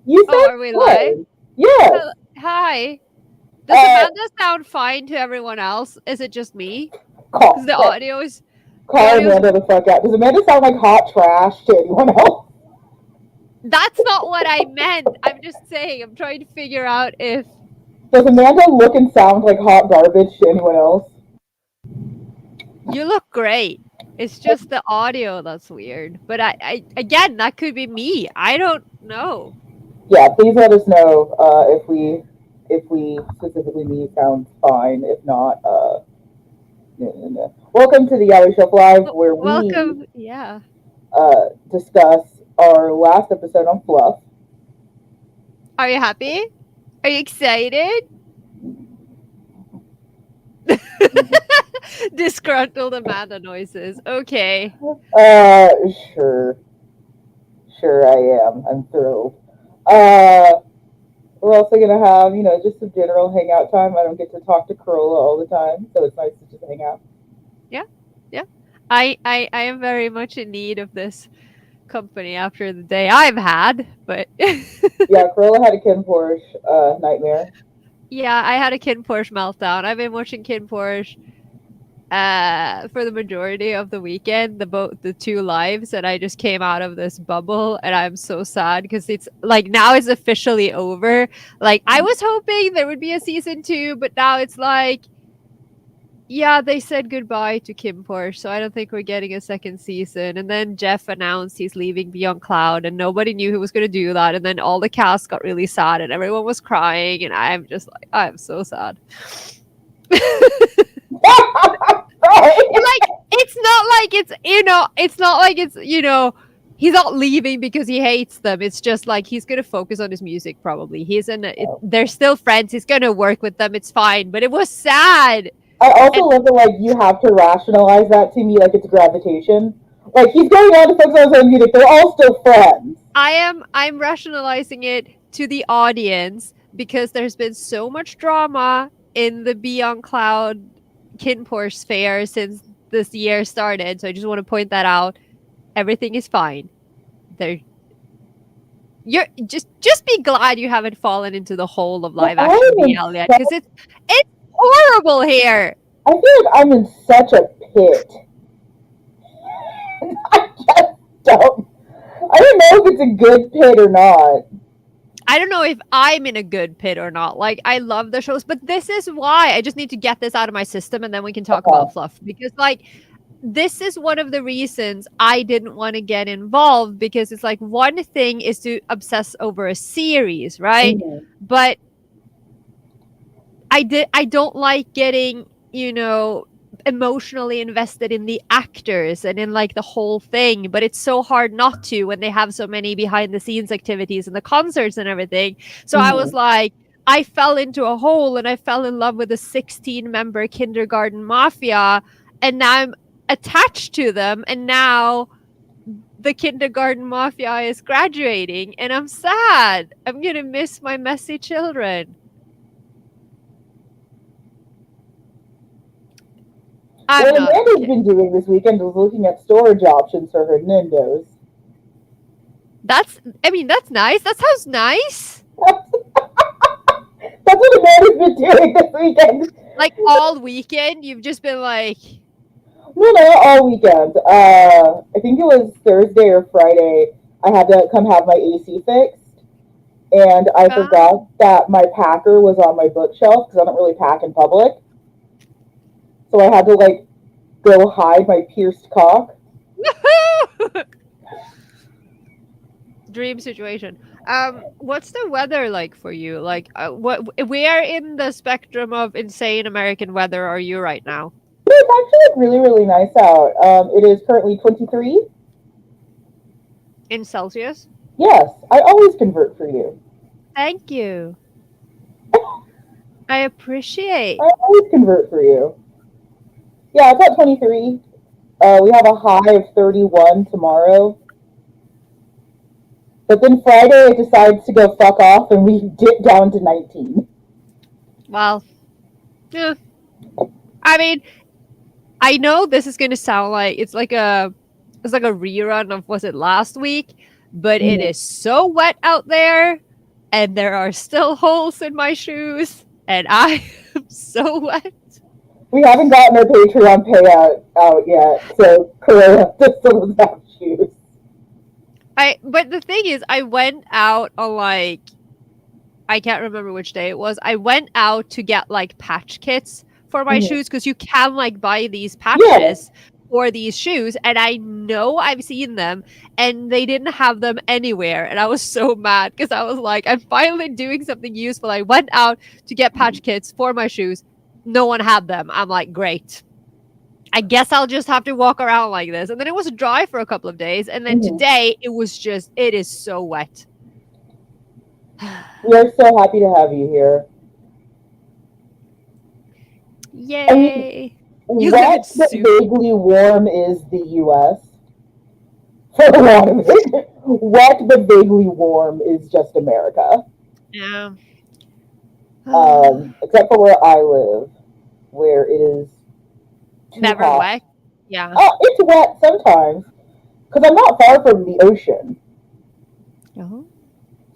You Oh, said are we live? good. Yes. Hi. Does Uh, Amanda sound fine to everyone else? Is it just me? Because call, call, the call audio's. Amanda the fuck out. Does Amanda sound like hot trash to anyone else? That's not what I meant. I'm just saying. I'm trying to figure out if Does Amanda look and sound like hot garbage to anyone else? you look great. It's just the audio that's weird. But I again, that could be me. I don't know. Yeah, please let us know if we specifically me sounds fine. If not, no, no, no. Welcome to the Yahweh Shelf Live, where we Welcome. Yeah. discuss our last episode on Fluff. Are you happy? Are you excited? Disgruntled Amanda noises. Okay. Uh, sure, sure, I am. I'm thrilled. Uh, we're also gonna have, just some general hangout time. I don't get to talk to Carola all the time, so it's nice to just hang out. Yeah. Yeah. I am very much in need of this company after the day I've had, but Yeah, Carola had a Ken Porsche nightmare. yeah, I had a Kin Porsche meltdown. I've been watching Kin Porsche for the majority of the weekend, the two lives, and I just came out of this bubble and I'm so sad because it's like now it's officially over. Like I was hoping there would be a season 2, but now it's like yeah, they said goodbye to Kim Porsche, so I don't think we're getting a second season. And then Jeff announced he's leaving Beyond Cloud, and nobody knew who was going to do that. And then all the cast got really sad, and everyone was crying, and I'm just like, I'm so sad. Like, it's not like he's not leaving because he hates them. It's just like he's gonna focus on his music. Probably they're still friends. He's gonna work with them. It's fine. But it was sad. I also And love that like you have to rationalize that to me like it's gravitation. Like he's going on to focus on his own music. They're all still friends. I'm rationalizing it to the audience because there's been so much drama in the Beyond Cloud Kin Porsche fair since this year started. So I just want to point that out. Everything is fine. They're you're just be glad you haven't fallen into the hole of But live I action am in BL yet, so because it's horrible here. I feel like I'm in such a pit. I just don't. I don't know if it's a good pit or not. I don't know if I'm in a good pit or not. Like, I love the shows, but this is why I just need to get this out of my system and then we can talk about Fluff. Because, like, this is one of the reasons I didn't want to get involved because it's like one thing is to obsess over a series, right? Mm-hmm. But I don't like getting, emotionally invested in the actors and in like the whole thing, but it's so hard not to when they have so many behind the scenes activities and the concerts and everything. So I was Mm-hmm. like, I fell into a hole and I fell in love with a 16-member kindergarten mafia, and now I'm attached to them, and now the kindergarten mafia is graduating and I'm sad. I'm gonna miss my messy children. I'm What not Amanda's okay. been doing this weekend is looking at storage options for her Nindos. That's nice. That sounds nice. That's what Amanda's been doing this weekend. Like all weekend, you've just been like, No, no, all weekend. I think it was Thursday or Friday. I had to come have my AC fixed, and I forgot that my packer was on my bookshelf because I don't really pack in public. So I had to like go hide my pierced cock. dream situation. What's the weather like for you? Like, where in the spectrum of insane American weather are you right now? It's actually like really, really nice out. It is currently 23. In Celsius? Yes, I always convert for you. Thank you. I appreciate. I always convert for you. Yeah, it's at 23. We have a high of 31 tomorrow. But then Friday it decides to go fuck off and we dip down to 19. Well, yeah. I mean, I know this is going to sound like it's like a rerun of, was it last week? But it is so wet out there. and there are still holes in my shoes, and I am so wet. We haven't gotten our Patreon payout out yet, so Carola still doesn't have shoes. But the thing is, I went out on like I can't remember which day it was. I went out to get like patch kits for my Mhm. shoes because you can like buy these Yeah. patches for these shoes, and I know I've seen them, and they didn't have them anywhere, and I was so mad because I was like, I'm finally doing something useful. I went out to get patch kits for my shoes. No one had them. I'm like, great. I guess I'll just have to walk around like this. And then it was dry for a couple of days, and then Mhm. today it is so wet. We are so happy to have you here. I mean, Yay. You live in wet but soup. vaguely warm is the U.S. for a lot of it. Wet but vaguely warm is just America. Yeah. Except for where I live, where it is too Never hot. wet. Yeah. Oh, it's wet sometimes because I'm not far from the ocean, Oh.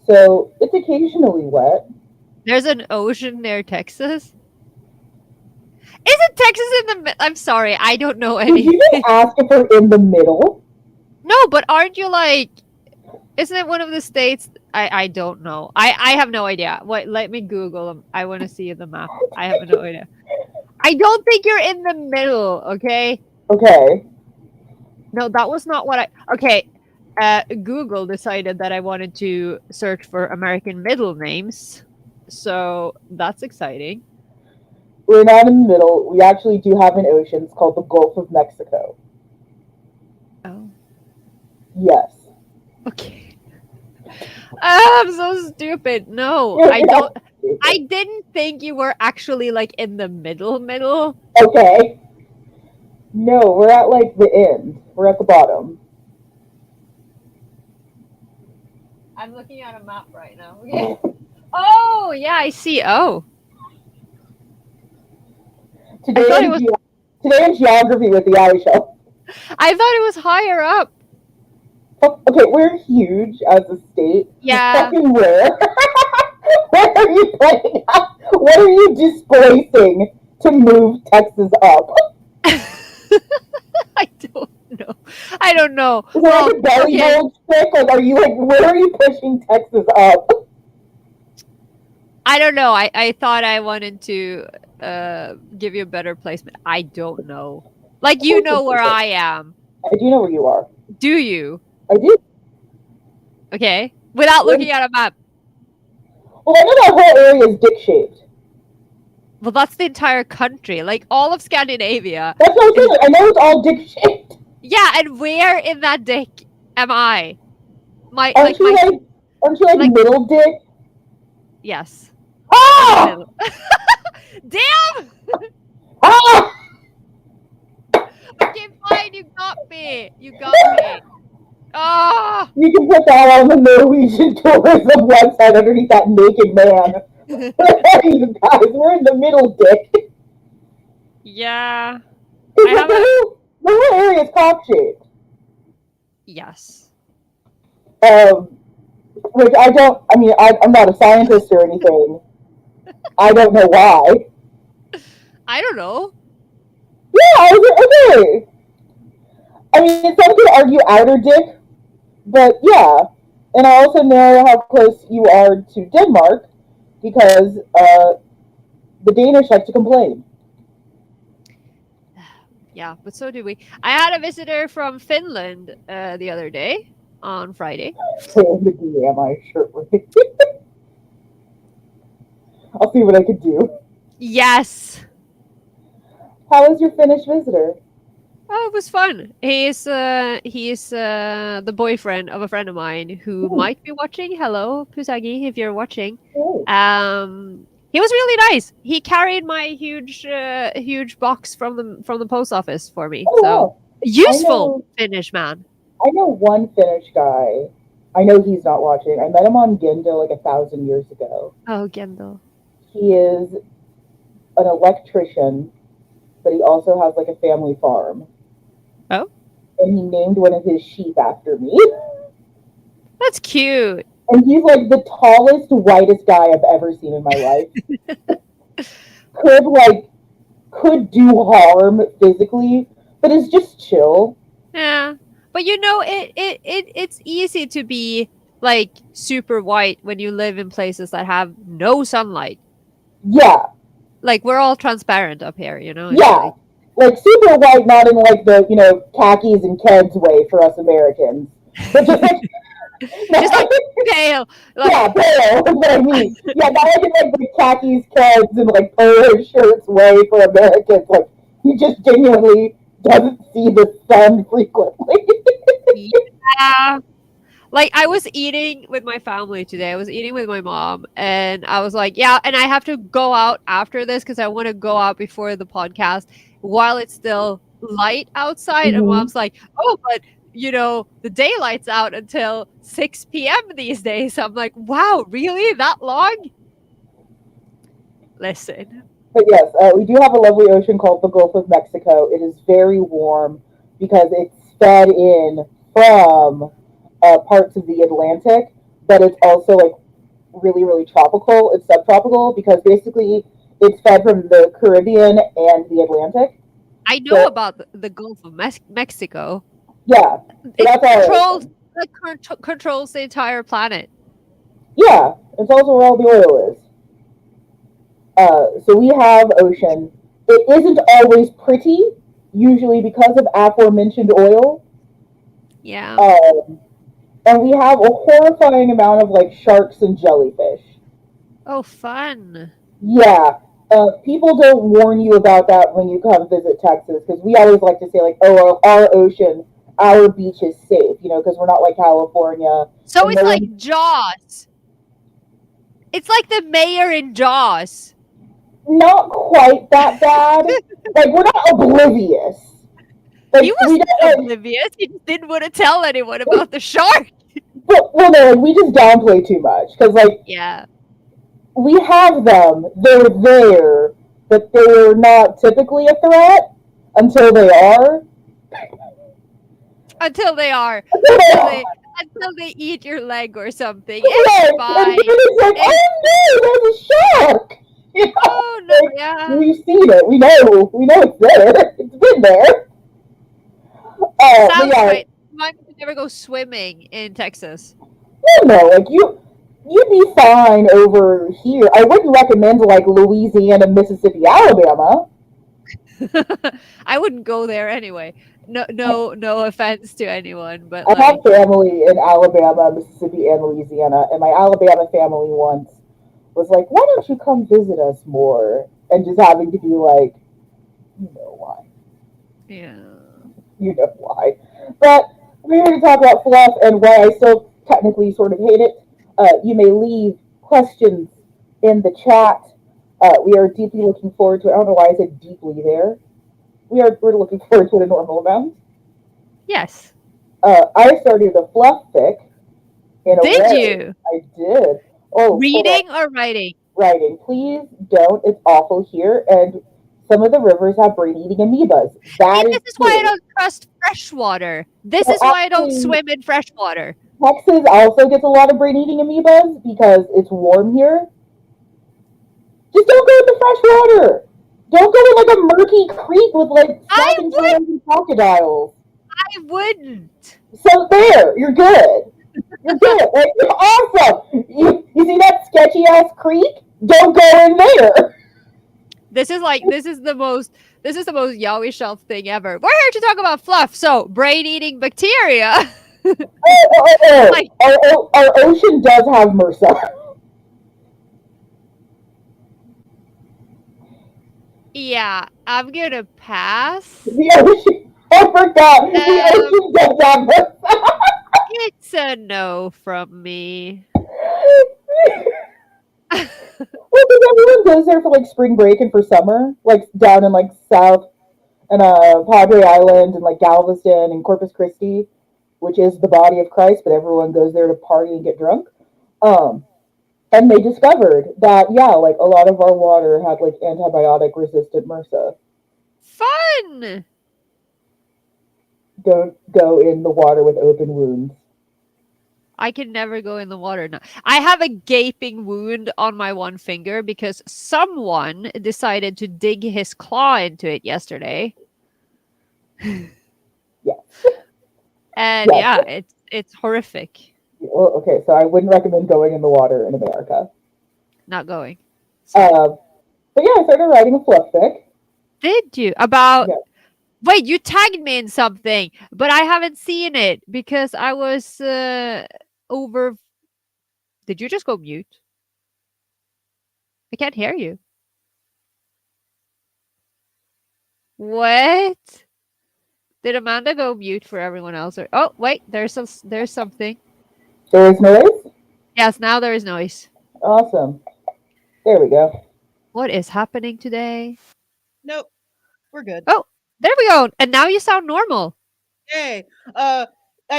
so it's occasionally wet. There's an ocean near Texas. Isn't Texas in the I'm sorry, I don't know Did you anything. just ask if we're in the middle? No, but aren't you like isn't it one of the states I don't know. I have no idea. Wait, let me Google them. I want to see the map. I have no idea. I don't think you're in the middle, okay? Okay. No, that was not what I okay. Google decided that I wanted to search for American middle names. So that's exciting. We're not in the middle. We actually do have an ocean. It's called the Gulf of Mexico. Oh. Yes. Okay. I'm so stupid. No, I don't. I didn't think you were actually like in the middle. Okay. No, we're at like the end. We're at the bottom. I'm looking at a map right now. Okay. Oh, yeah, I see. Oh. Today, I thought it was today in geography with the Irish Show. I thought it was higher up. Okay, we're huge as a state. Yeah. Fucking where? Where are you playing out? What are you displacing to move Texas up? I don't know. I don't know. Is it Well, like a belly okay. bulge trick? Like, are you like, where are you pushing Texas up? I don't know. I thought I wanted to give you a better placement. I don't know. Like you know where I am. I do know where you are. Do you? I do. Okay. Without looking at a map. Well, I know that whole area is dick shaped. Well, that's the entire country. Like all of Scandinavia. That's what I'm saying. I know it's all dick shaped. Yeah, and where in that dick am I? Aren't you like middle dick? Yes. Ah! Damn! Ah! Okay, fine, you got me. You got me. Oh! You can put that on the Norwegian tourism website underneath that naked man. You guys, we're in the middle dick. Yeah. The whole area is cock shaped. Yes. Which I'm not a scientist or anything. I don't know why. I don't know. Yeah, okay. I mean, some could argue outer dick, but yeah. And I also know how close you are to Denmark because the Danish like to complain. Yeah, but so do we. I had a visitor from Finland the other day on Friday. Am I sure? I'll see what I can do. Yes. How was your Finnish visitor? Oh, it was fun. He's the boyfriend of a friend of mine who might be watching. Hello, Pusagi, if you're watching. He was really nice. He carried my huge box from the post office for me. Oh, so wow. useful Finnish man. I know one Finnish guy. I know he's not watching. I met him on Gendo like 1,000 years ago. Oh, Gendo. He is an electrician, but he also has like a family farm. Oh. And he named one of his sheep after me. That's cute. And he's like the tallest, whitest guy I've ever seen in my life. Could like could do harm physically, but is just chill. Yeah. But you know, it's easy to be like super white when you live in places that have no sunlight. Yeah, Like we're all transparent up here, you know? It's yeah. like Like super white, not in like the khakis and Keds way for us Americans, but just like just like pale. Like yeah, pale. That's what I mean. Yeah, not like in like the khakis, Keds, and like polo shirts way for Americans. Like he just genuinely doesn't see the sun frequently. yeah. Like I was eating with my family today. I was eating with my mom and I was like, yeah, and I have to go out after this because I want to go out before the podcast while it's still light outside. And Mm-hmm. mom's like, oh, but the daylight's out until 6 p.m. these days. I'm like, wow, really? That long? Listen. But yes, we do have a lovely ocean called the Gulf of Mexico. It is very warm because it's fed in from parts of the Atlantic, but it's also like really, really tropical. It's subtropical because basically it's fed from the Caribbean and the Atlantic. I know So about the Gulf of Mexico. yeah, so It that's our controls ocean. controls the entire planet. Yeah, it's also where all the oil is. So we have ocean. It isn't always pretty, usually because of aforementioned oil. Yeah. Um, and we have a horrifying amount of like sharks and jellyfish. Oh, fun. Yeah, people don't warn you about that when you come visit Texas because we always like to say like, oh, our ocean, our beach is safe, because we're not like California So and it's no like one. Jaws. It's like the mayor in Jaws. Not quite that bad. Like we're not oblivious. He Like we wasn't don't like. oblivious. He just didn't want to tell anyone about the shark. Well, no, like, we just downplay too much because like Yeah. we have them. They're there, but they're not typically a threat until they are. Until they are. Until they Until are. they until they eat your leg or something. It's Right. And then fine. it's like, It's oh no, there's a shark. oh no, Like, yeah. we've seen it. We know it's there. It's been there. But Sounds yeah, right. Mine could never go swimming in Texas. no, like you'd be fine over here. I wouldn't recommend like Louisiana, Mississippi, Alabama. I wouldn't go there anyway. No offense to anyone, but I have like family in Alabama, Mississippi, and Louisiana, and my Alabama family once was like, "Why don't you come visit us more?" And just having to be like, "You know why? yeah. You know why?" But we're here to talk about Fluff and why I still technically sort of hate it. You may leave questions in the chat. We are deeply looking forward to it. I don't know why I said deeply there. We're looking forward to it a normal amount. Yes. I started a Fluff fic in a Did way. you? I did. Oh, hold on. Reading or writing? Writing. Please don't. It's awful here. And some of the rivers have brain eating amoebas. See, That is this is why I true. don't trust fresh water. This So is why I don't actually, swim in fresh water. Texas also gets a lot of brain eating amoebas because it's warm here. Just don't go into fresh water. Don't go in like a murky creek with like I snapping would turtles and crocodiles. I wouldn't. So there, you're good. You're good. Like, you're awesome. You see that sketchy ass creek? Don't go in there. This is the most Yowie Shelf thing ever. We're here to talk about fluff. So brain eating bacteria. Like Our ocean does have MRSA. yeah, I'm gonna pass. The ocean, I forgot. The ocean does have MRSA. It's a no from me. Well, because everyone goes there for like spring break and for summer, like down in like South and Padre Island and like Galveston and Corpus Christi, which is the body of Christ, but everyone goes there to party and get drunk. Um, and they discovered that yeah, like a lot of our water had like antibiotic resistant MRSA. Fun. Don't go in the water with open wounds. I can never go in the water now. I have a gaping wound on my one finger because someone decided to dig his claw into it yesterday. Yes. And Yes. yeah, it's horrific. Okay, so I wouldn't recommend going in the water in America. Not going. But yeah, I started writing a fluff fic. Did you? About Yeah. Wait, you tagged me in something, but I haven't seen it because I was over. Did you just go mute? I can't hear you. What? Did Amanda go mute for everyone else? Or oh, wait, there's something. There is noise? Yes, now there is noise. Awesome. There we go. What is happening today? Nope, we're good. Oh, there we go. And now you sound normal. Hey, I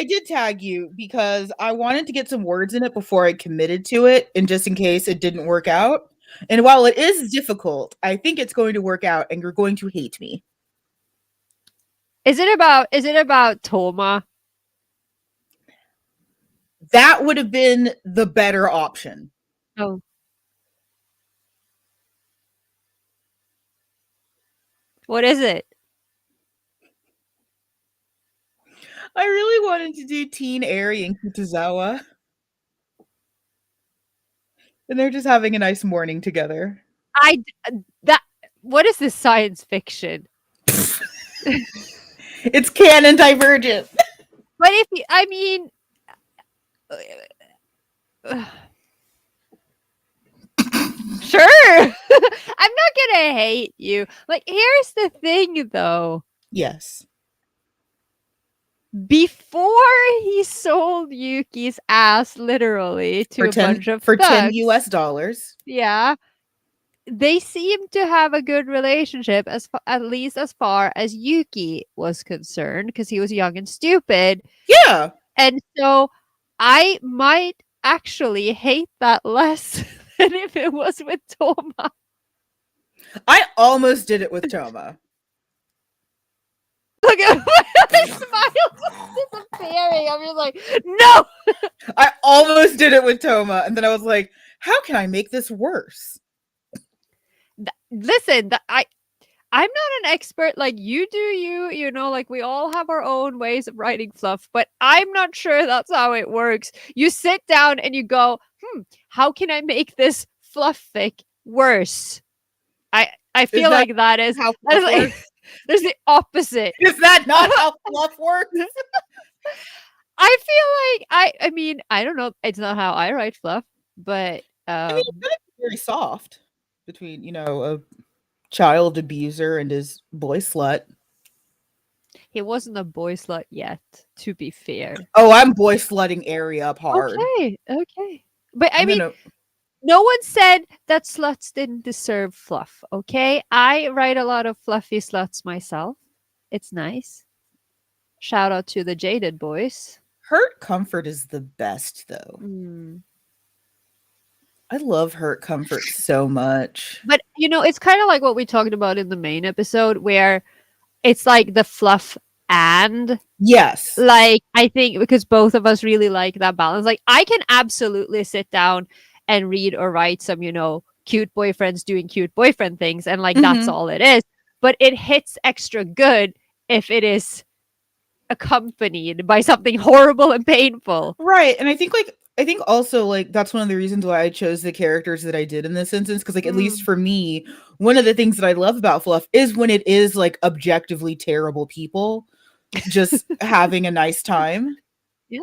did tag you because I wanted to get some words in it before I committed to it, and just in case it didn't work out. And while it is difficult, I think it's going to work out, and you're going to hate me. Is it about Toma? That would have been the better option. Oh. What is it? I really wanted to do Teen Eri and Kitazawa. And they're just having a nice morning together. What is this science fiction? It's canon divergent. But if you, I mean, sure. I'm not gonna hate you. Like, here's the thing, though. Yes. Before he sold Yuki's ass literally to For a 10, bunch of for 10 thugs, US dollars. yeah, they seemed to have a good relationship, at least as far as Yuki was concerned, because he was young and stupid. Yeah. And so I might actually hate that less than if it was with Toma. I almost did it with Toma. Look at my smile just disappearing. I'm just like, no. I almost did it with Toma, and then I was like, how can I make this worse? Listen, I'm not an expert like you do. You know, like we all have our own ways of writing fluff, but I'm not sure that's how it works. You sit down and you go, how can I make this fluff fic worse? I feel like that is how fluff works? There's the opposite. Is that not how fluff works? I feel like I mean, I don't know. It's not how I write fluff, but I mean, it's very soft between, a child abuser and his boy slut. he wasn't a boy slut yet, to be fair. Oh, I'm boy slutting Eri up hard. Okay. But I mean, no one said that sluts didn't deserve fluff, okay? I write a lot of fluffy sluts myself. It's nice. Shout out to the Jaded boys. Hurt Comfort is the best, though. I love Hurt Comfort so much. But, it's kind of like what we talked about in the main episode, where it's like the fluff and... Yes. Like, I think because both of us really like that balance. Like, I can absolutely sit down and read or write some, cute boyfriends doing cute boyfriend things. And like, that's all it is. But it hits extra good if it is accompanied by something horrible and painful. Right. And I think also that's one of the reasons why I chose the characters that I did in this instance. Because at least for me, one of the things that I love about fluff is when it is like objectively terrible people just having a nice time. Yeah.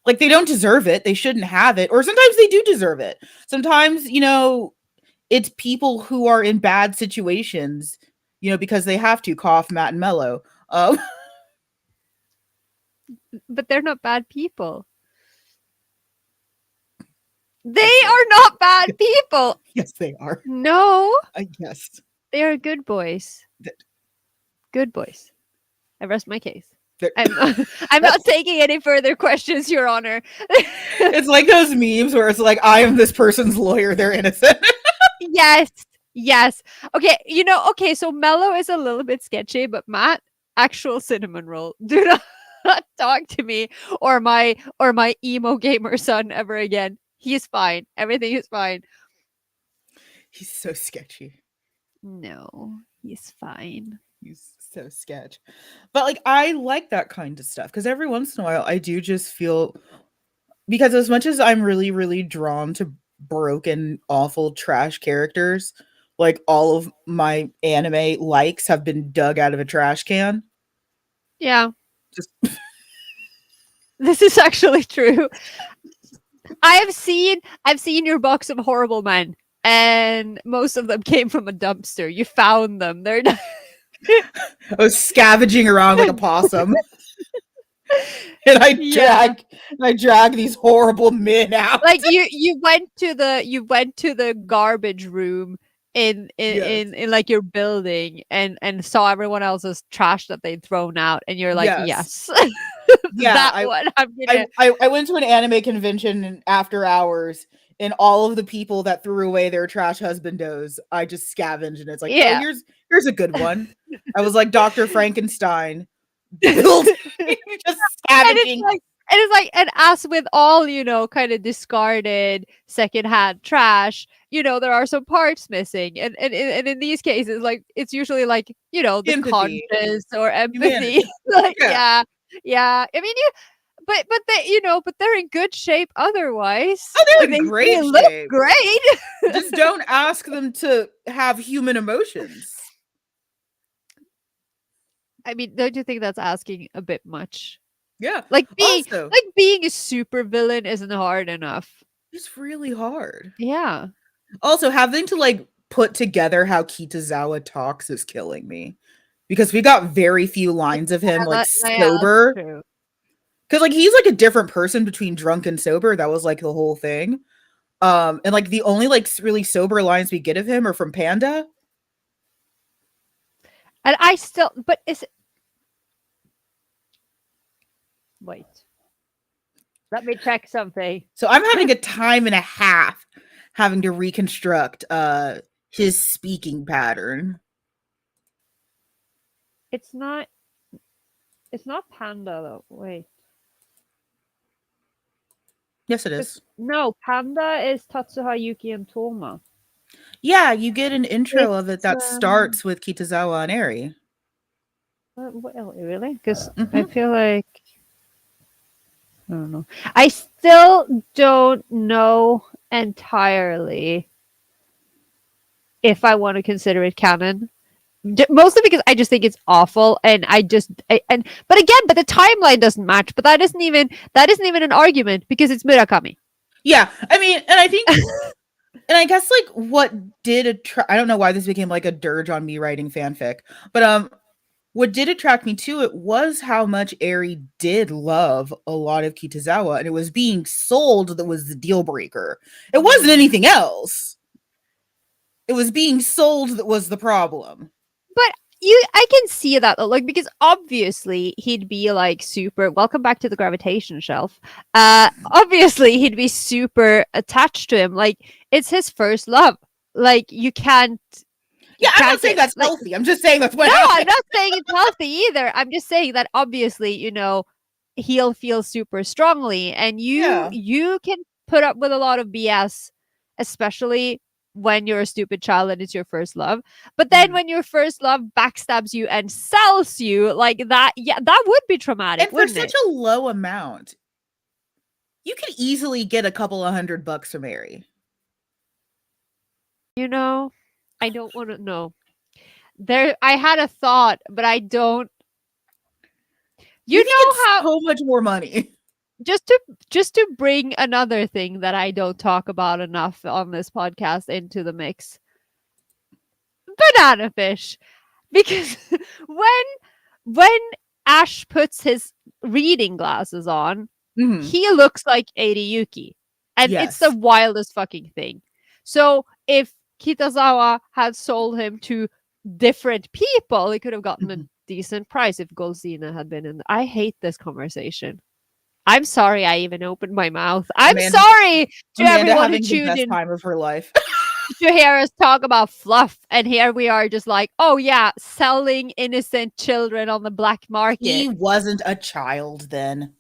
Like, they don't deserve it. They shouldn't have it. Or sometimes they do deserve it. Sometimes, it's people who are in bad situations, because they have to. Cough, Matt and Mello. But they're not bad people. They are not bad people. Yes, they are. No. Yes. They are good boys. Good boys. I rest my case. I'm not taking any further questions, Your Honor. It's like those memes where it's like, I am this person's lawyer, they're innocent. Yes. Okay, so Mello is a little bit sketchy, but Matt, actual cinnamon roll. Do not not talk to me or my emo gamer son ever again. He's fine. Everything is fine. He's so sketchy. No, he's fine. He's so sketch. But like I like that kind of stuff because every once in a while I do just feel, because as much as I'm really, really drawn to broken, awful, trash characters, like all of my anime likes have been dug out of a trash can. Yeah. Just This is actually true. I've seen your box of horrible men, and most of them came from a dumpster. You found them. They're not. I was scavenging around like a possum. And I drag these horrible men out. Like you went to the garbage room in Yes. in like your building and saw everyone else's trash that they'd thrown out, and you're like, yes. Yeah, that one I'm gonna... I went to an anime convention and after hours, and all of the people that threw away their trash husbandos, I just scavenged, and it's like, Yeah. oh, here's a good one. I was like Dr. Frankenstein, building, just scavenging. And it's like, and as with all, kind of discarded secondhand trash, there are some parts missing. And in these cases, like, it's usually like, the Empathy. conscience or empathy. Humanity. Like, yeah. I mean, but they, but they're in good shape otherwise. Oh, they're Like, in great they look shape. great. Just don't ask them to have human emotions. I mean, don't you think that's asking a bit much? Yeah. Like being Also, a super villain isn't hard enough. it's really hard. Yeah. Also, having to like put together how Kitazawa talks is killing me. Because we got very few lines of him like sober. Because like he's like a different person between drunk and sober. That was like the whole thing. And like the only like really sober lines we get of him are from Panda. And but is it... Wait. Let me check something. So I'm having a time and a half having to reconstruct his speaking pattern. It's not Panda though. Wait. Yes, it is. No, Panda is Tatsuha, Yuki, and Toma. Yeah, you get an intro of it that starts with Kitazawa and Eri. Really? Because I feel like... I don't know. I still don't know entirely if I want to consider it canon. Mostly because I just think it's awful, and but the timeline doesn't match. But that isn't even an argument because it's Murakami. Yeah, I mean, and I think, and I guess like what did I don't know why this became like a dirge on me writing fanfic, but what did attract me to it was how much Eri did love a lot of Kitazawa, and it was being sold that was the deal breaker. It wasn't anything else. It was being sold that was the problem. But I can see that though, like, because obviously he'd be like super... Welcome back to the gravitation shelf. Obviously he'd be super attached to him. Like, it's his first love. Like, you can't... Yeah, I'm not saying that's healthy. I'm just saying that's what happened. No, I'm not saying it's healthy either. I'm just saying that obviously, he'll feel super strongly, and you can put up with a lot of BS, especially when you're a stupid child and it's your first love. But then when your first love backstabs you and sells you like that, that would be traumatic. And for such a low amount, you could easily get a couple of $100 from Eri. I don't want to know. I had a thought, but I don't. You know how so much more money. Just to bring another thing that I don't talk about enough on this podcast into the mix. Banana fish. Because when Ash puts his reading glasses on, he looks like Eiri Yuki. And it's the wildest fucking thing. So if Kitazawa had sold him to different people, he could have gotten a decent price if Golzina had been in. I hate this conversation. I'm sorry I even opened my mouth. I'm sorry to everyone who tuned in. Time of her life. to hear us talk about Fluff, and here we are just like, oh yeah, selling innocent children on the black He market. wasn't a child then.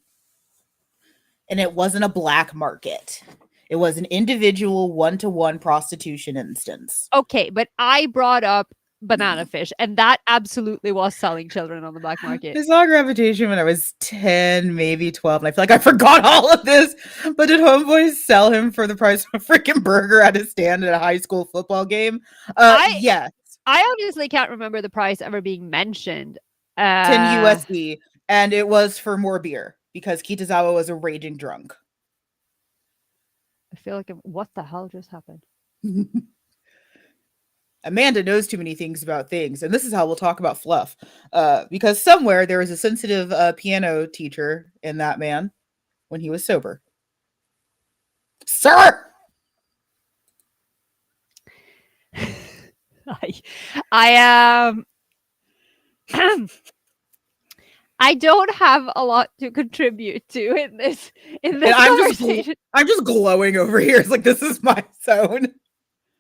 And it wasn't a black market. It was an individual one-to-one prostitution instance. Okay, but I brought up banana fish, and that absolutely was selling children on the black market. I saw Gravitation when I was 10, maybe 12, and I feel like I forgot all of this. But did homeboys sell him for the price of a freaking burger at his stand at a high school football game? Yes. I honestly can't remember the price ever being mentioned. 10 USD, and it was for more beer because Kitazawa was a raging drunk. I feel like what the hell just happened? Amanda knows too many things about things, and this is how we'll talk about Fluff. Because somewhere there was a sensitive piano teacher in that man when he was sober. Sir! I I don't have a lot to contribute to in this conversation. I'm just glowing over here. It's like this is my zone.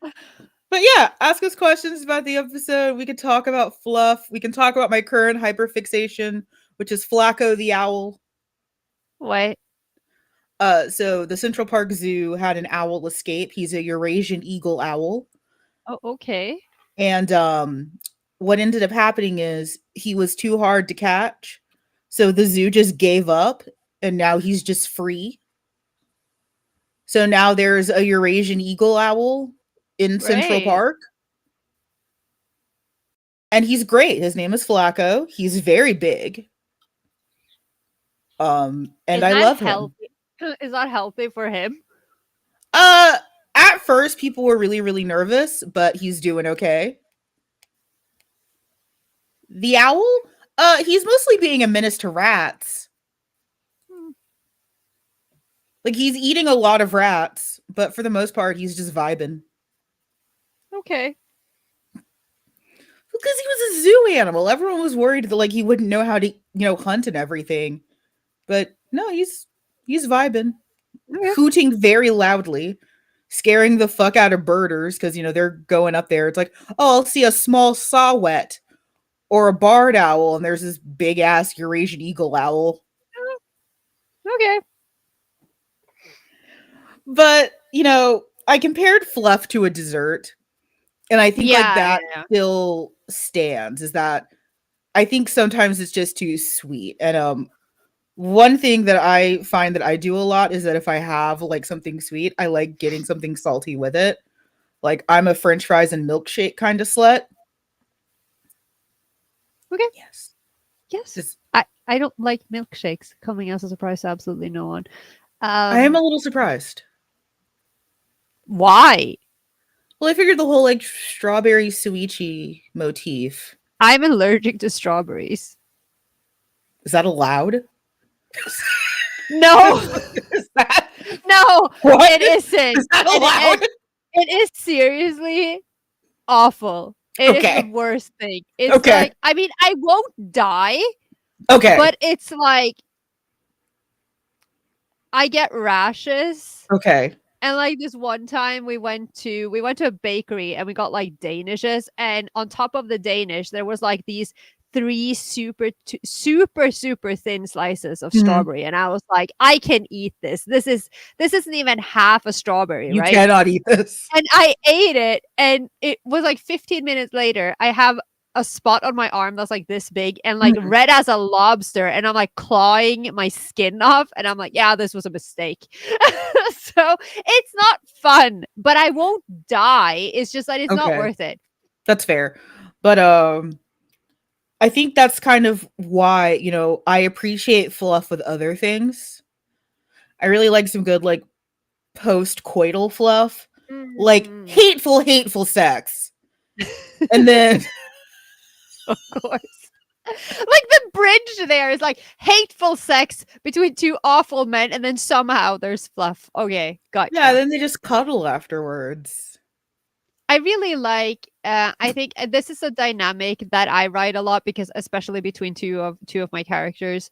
But yeah, ask us questions about the episode. We can talk about Fluff. We can talk about my current hyperfixation, which is Flacco the owl. What? So the Central Park Zoo had an owl escape. He's a Eurasian eagle owl. Oh, okay. And what ended up happening is he was too hard to catch. So the zoo just gave up and now he's just free. So now there's a Eurasian eagle owl in Central Park. And he's great. His name is Flacco. He's very big. And I love him. Is that healthy for him? At first people were really, really nervous, but he's doing okay. The owl? He's mostly being a menace to rats. Like, he's eating a lot of rats, but for the most part, he's just vibing. Okay. Because he was a zoo animal. Everyone was worried that, like, he wouldn't know how to, hunt and everything. But no, he's vibing. Okay. Hooting very loudly. Scaring the fuck out of birders, because, they're going up there. It's like, oh, I'll see a small saw-whet. Or a barred owl, and there's this big ass Eurasian eagle owl. Okay. But, I compared Fluff to a dessert. And I think that still stands, is that I think sometimes it's just too sweet. And one thing that I find that I do a lot is that if I have like something sweet, I like getting something salty with it. Like, I'm a French fries and milkshake kind of slut. Okay. Yes. I don't like milkshakes, coming as a surprise to absolutely no one. I am a little surprised. Why? Well, I figured the whole like strawberry suichi motif. I'm allergic to strawberries. Is that allowed? No. No, what? It isn't. Is that allowed? It is seriously awful. It is the worst thing. It's like, I mean, I won't die. Okay. But it's like, I get rashes. Okay. And like this one time we went to a bakery and we got like Danishes, and on top of the Danish there was like these 3 super thin slices of strawberry, and I was like, I can eat this. This isn't even half a strawberry, you right? You cannot eat this. And I ate it, and it was like 15 minutes later, I have a spot on my arm that's like this big and like red as a lobster, and I'm like clawing my skin off, and I'm like, yeah, this was a mistake. So it's not fun, but I won't die. It's just that it's not worth it. That's fair. But I think that's kind of why, I appreciate Fluff with other things. I really like some good like post-coital Fluff. Like hateful sex. And then of course. Like the bridge there is like hateful sex between 2 awful men, and then somehow there's Fluff. Okay, got yeah. Then they just cuddle afterwards. I really like. I think this is a dynamic that I write a lot, because especially between two of my characters,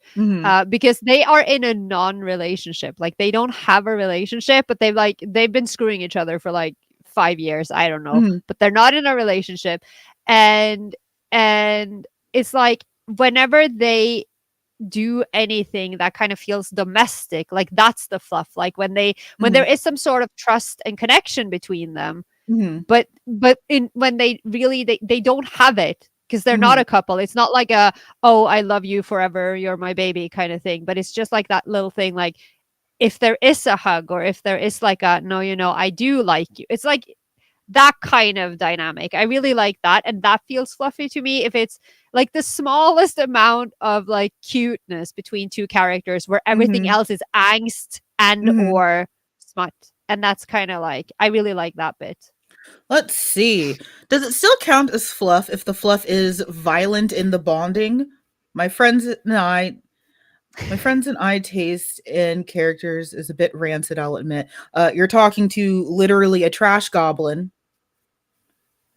because they are in a non-relationship. Like, they don't have a relationship, but they've been screwing each other for like 5 years, I don't know, Mhm. but they're not in a relationship. And and it's like whenever they do anything that kind of feels domestic, like that's the fluff, like when there Mhm. is some sort of trust and connection between them, Mhm. but in when they really they don't have it because they're not Mhm. a couple. It's not like a, oh, I love you forever, you're my baby kind of thing, but it's just like that little thing, like if there is a hug or if there is like a, no, I do like you. It's like that kind of dynamic. I really like that, and that feels fluffy to me. If it's like the smallest amount of like cuteness between two characters where everything Mhm. else is angst and Mhm. or smut. And that's kind of like, I really like that bit. Let's see. Does it still count as fluff if the fluff is violent in the bonding? My friends and I My friends and I taste in characters is a bit rancid, I'll admit. You're talking to literally a trash goblin,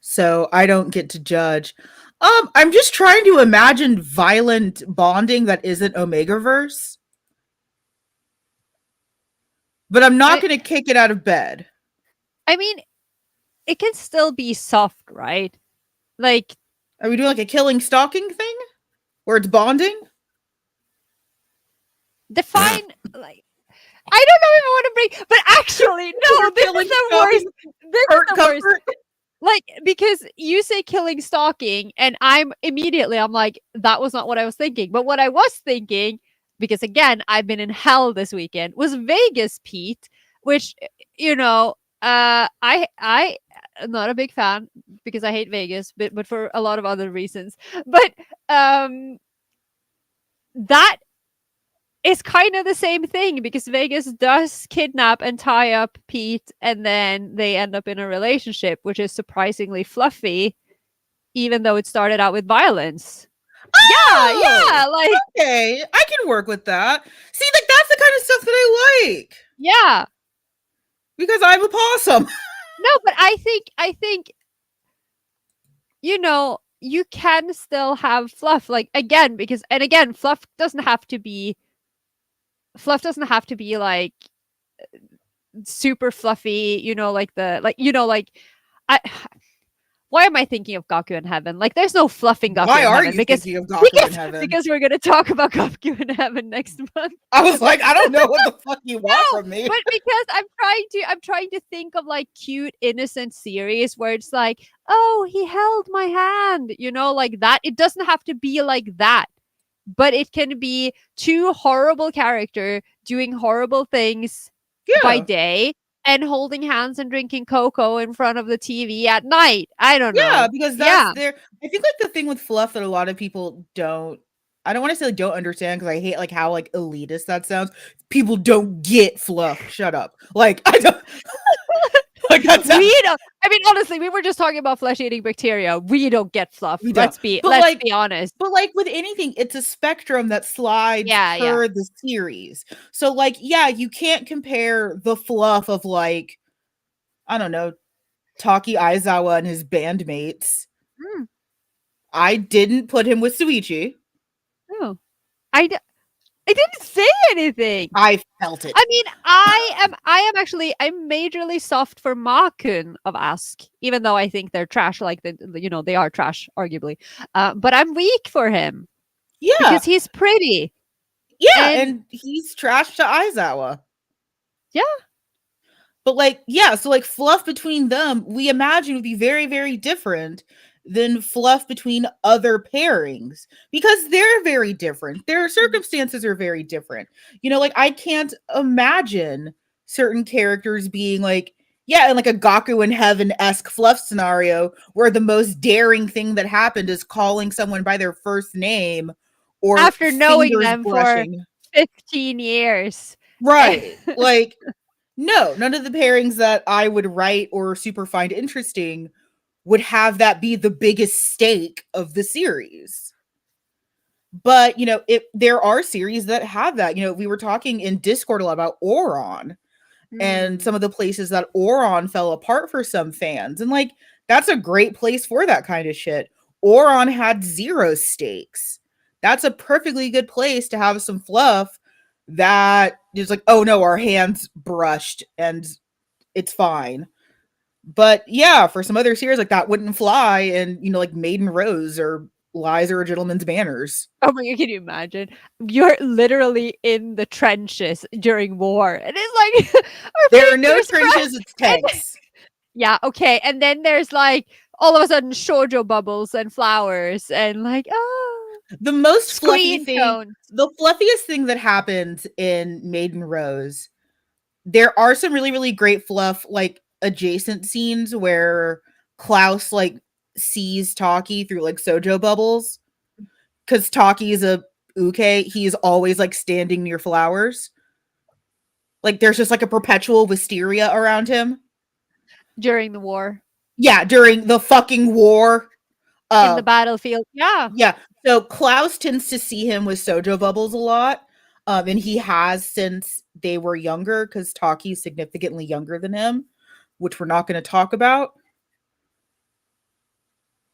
so I don't get to judge. I'm just trying to imagine violent bonding that isn't Omegaverse, but I'm not I going to kick it out of bed. I mean, it can still be soft, right? Like Are we doing like a killing stalking thing where it's bonding? define, like, I don't know if I want to bring, but actually no, We're this is killing the worst. stalking This is hurt the worst. comfort. Like, because you say killing stalking, and I'm like, that was not what I was thinking. But what I was thinking, because again, I've been in hell this weekend, was Vegas Pete, which, I am not a big fan because I hate Vegas, but for a lot of other reasons. But um that is kind of the same thing because Vegas does kidnap and tie up Pete, and then they end up in a relationship, which is surprisingly fluffy, even though it started out with violence. Yeah, Oh, yeah, like, okay. I can work with that. See, like that's the kind of stuff that I like yeah. because I'm a possum. No, but I think you can still have fluff, like, again, because, and again, fluff doesn't have to be like super fluffy, like I why am I thinking of Gaku in Heaven? Like, there's no fluffing Gaku Why in are Heaven you because thinking of Gaku in because Heaven? because we're gonna talk about Gaku in Heaven next month. I was like, I don't know what the fuck you want No, from me. but because I'm trying to think of like cute innocent series where it's like, oh, he held my hand, like that. It doesn't have to be like that, but it can be two horrible character doing horrible things by Yeah. day and holding hands and drinking cocoa in front of the TV at night. I don't Yeah, know. because that's Yeah. their I think like the thing with fluff that a lot of people don't I don't want to say like don't understand because I hate like how like elitist that sounds. People don't get fluff. Shut up. Like I don't like that sounds We don't. I mean, honestly, we were just talking about flesh-eating bacteria. We don't get fluff. we don't. Let's be But let's like be honest. But like with anything, it's a spectrum that slides Yeah, yeah. per the series. So like, yeah, you can't compare the fluff of like, I don't know, Taki Aizawa and his bandmates. Mm, I didn't put him with Suichi. no, I didn't say anything. I felt it. I mean, I'm majorly soft for Makun of Ask, even though I think they're trash. Like they are trash, arguably. But I'm weak for him Yeah. because he's pretty Yeah, and and he's trash to Aizawa. yeah. But like, yeah, so like fluff between them, we imagine would be very, very different than fluff between other pairings because they're very different. Their circumstances are very different. Like I can't imagine certain characters being like, yeah, in like a Gaku in Heaven-esque fluff scenario where the most daring thing that happened is calling someone by their first name or After knowing fingers them for brushing. 15 years. Right. Like no, none of the pairings that I would write or super find interesting would have that be the biggest stake of the series. But, there are series that have that. We were talking in Discord a lot about Oron and Hmm. some of the places that Oron fell apart for some fans. And like that's a great place for that kind of shit. Oron had zero stakes. That's a perfectly good place to have some fluff that is like, oh no, our hands brushed and it's fine. But yeah, for some other series like that wouldn't fly, and like Maiden Rose or Lies or a Gentleman's Manners. Oh my god, can you imagine? You're literally in the trenches during war. And it's like our There are no fingers trenches, it's and tanks. yeah, okay. And then there's like all of a sudden shoujo bubbles and flowers and like The most fluffy screen thing, tones. the fluffiest thing that happens in Maiden Rose, there are some really, really great fluff, like adjacent scenes where Klaus like sees Taki through like sojo bubbles. Because Taki is a uke, he's always like standing near flowers. Like there's just like a perpetual wisteria around him. During the war. Yeah, during the fucking war. In the battlefield. Yeah. Yeah. So Klaus tends to see him with sojo bubbles a lot. And he has since they were younger, because Taki's significantly younger than him, which we're not going to talk about.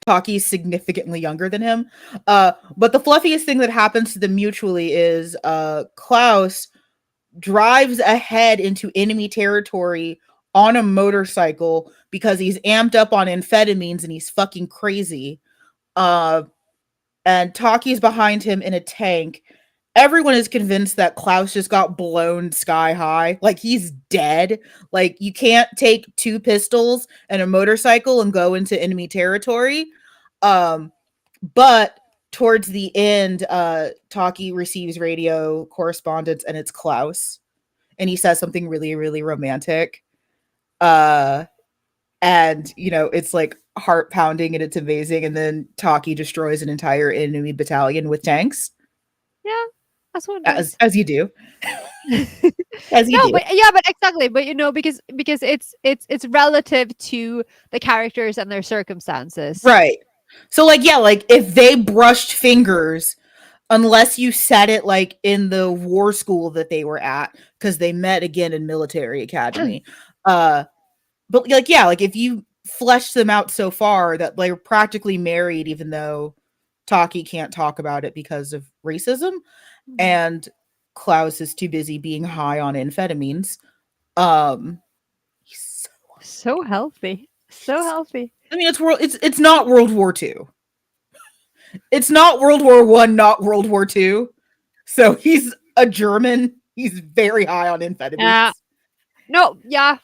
Taki's significantly younger than him. But the fluffiest thing that happens to them mutually is Klaus drives ahead into enemy territory on a motorcycle because he's amped up on amphetamines and he's fucking crazy. And Taki's behind him in a tank. Everyone is convinced that Klaus just got blown sky high. Like he's dead. Like you can't take 2 pistols and a motorcycle and go into enemy territory. But towards the end, Taki receives radio correspondence and it's Klaus. And he says something really, really romantic. And it's like heart pounding and it's amazing. And then Taki destroys an entire enemy battalion with tanks. Yeah. That's what it is. As you do. As you do. But yeah, but exactly. But because it's relative to the characters and their circumstances. Right. So like if they brushed fingers, unless you said it like in the war school that they were at, because they met again in military academy. But like if you fleshed them out so far that they're practically married, even though Taki can't talk about it because of racism, and Klaus is too busy being high on amphetamines. He's so healthy. So healthy. I mean, it's not World War II. It's not World War I, not World War II. So he's a German. He's very high on amphetamines. Yeah. No, yeah.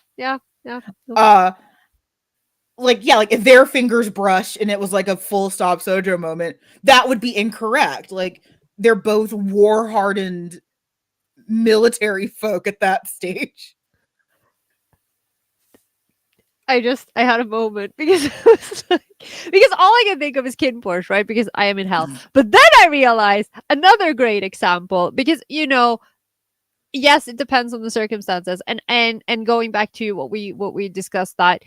Like if their fingers brushed and it was like a full stop sojo moment, that would be incorrect. Like they're both war-hardened military folk at that stage. I had a moment because because all I can think of is Kin Porsche, right? Because I am in hell. But then I realized another great example because yes, it depends on the circumstances, and going back to what we discussed that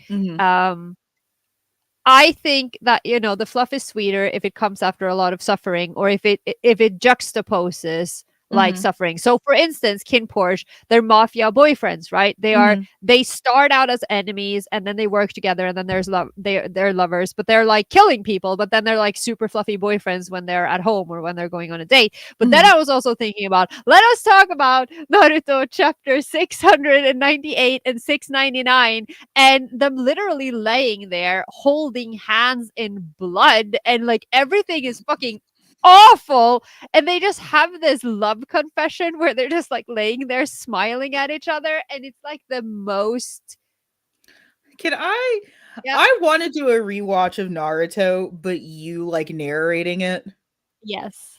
I think that the fluff is sweeter if it comes after a lot of suffering, or if it juxtaposes like suffering. So for instance, Kin Porsche, they're mafia boyfriends, right? They start out as enemies and then they work together, and then there's they're lovers, but they're like killing people, but then they're like super fluffy boyfriends when they're at home or when they're going on a date. But then I was also thinking about, let us talk about Naruto chapter 698 and 699 and them literally laying there holding hands in blood, and like everything is fucking awful, and they just have this love confession where they're just like laying there smiling at each other, and it's like the most. Can I I want to do a rewatch of Naruto, but you like narrating it. Yes.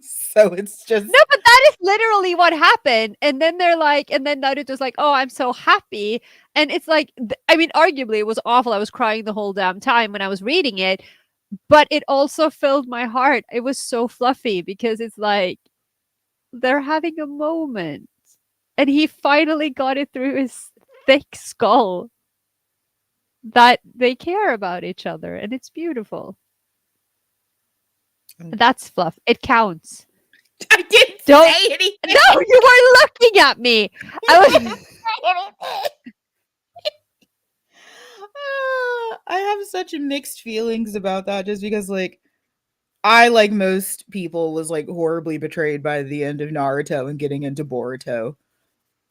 So it's just no, but that is literally what happened. And then they're like, and then Naruto's like, oh, I'm so happy. And it's like, I mean, arguably it was awful. I was crying the whole damn time when I was reading it. But it also filled my heart. It was so fluffy because it's like they're having a moment. And he finally got it through his thick skull that they care about each other. And it's beautiful. That's fluff. It counts. I didn't say anything. No, you were looking at me. I was. I have such mixed feelings about that, just because like I, like most people, was like horribly betrayed by the end of Naruto and getting into Boruto.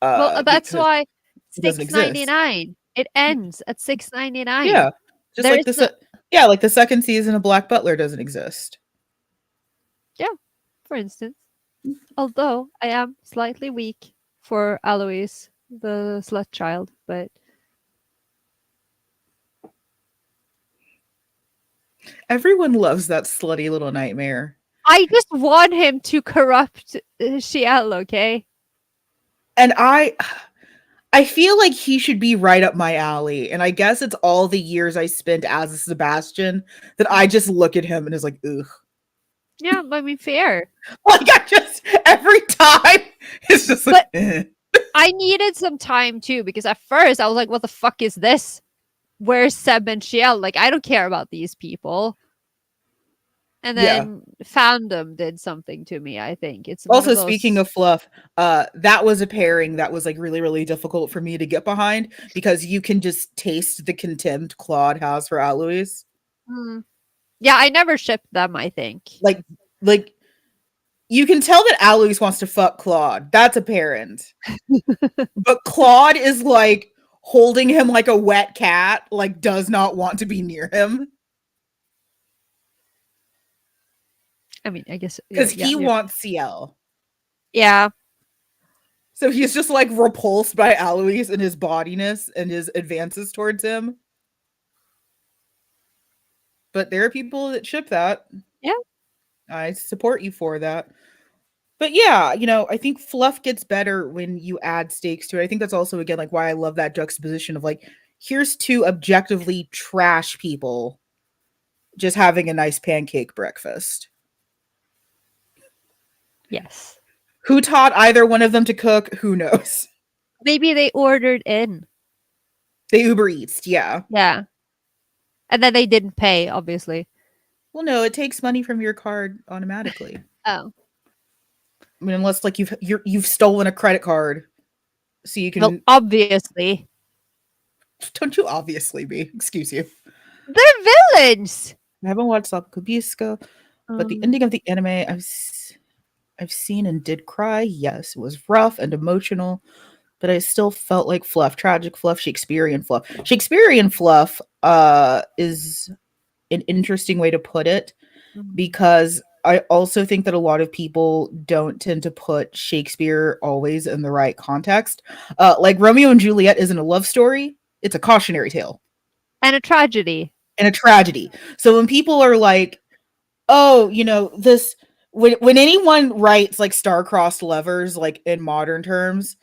Well, that's why 699. It ends at 6.99. Yeah. Just There like is no. like the second season of Black Butler doesn't exist. Yeah, for instance. Although I am slightly weak for Alois, the slut child, but Everyone loves that slutty little nightmare. I just want him to corrupt Shiel, okay? And I feel like he should be right up my alley. And I guess it's all the years I spent as a Sebastian that I just look at him and is like, ugh. Yeah, I mean, fair. Like I just every time it's just like, I needed some time too because at first I was like, "What the fuck is this? Where's Seb and Shiel? Like, I don't care about these people." And then fandom did something to me. I think it's one also, of those. speaking of Fluff, that was a pairing that was like really, really difficult for me to get behind because you can just taste the contempt Claude has for Alois. Yeah, I never shipped them. I think like you can tell that Alois wants to fuck Claude. That's apparent. But Claude is like holding him like a wet cat, like does not want to be near him. I mean, I guess Because he wants CL. Yeah. So he's just like repulsed by Alois and his bodiness and his advances towards him. But there are people that ship that. Yeah. I support you for that. But yeah, you know, I think Fluff gets better when you add stakes to it. I think that's also, again, like why I love that juxtaposition of like, here's two objectively trash people just having a nice pancake breakfast. Yes. Who taught either one of them to cook? Who knows? Maybe they ordered in. They Uber Eats, yeah. Yeah. And then they didn't pay, obviously. Well, no, it takes money from your card automatically. Oh. I mean, unless like you've stolen a credit card, so you can. Well, obviously. Don't you obviously be? Excuse you. They're villains. I haven't watched Kubisco, but the ending of the anime I've seen and did cry. Yes, it was rough and emotional, but I still felt like Fluff, tragic Fluff, Shakespearean Fluff. Shakespearean Fluff is an interesting way to put it because I also think that a lot of people don't tend to put Shakespeare always in the right context. Like Romeo and Juliet isn't a love story, it's a cautionary tale. And a tragedy. And a tragedy. So when people are like, oh, you know, this when anyone writes like star-crossed lovers, like in modern terms,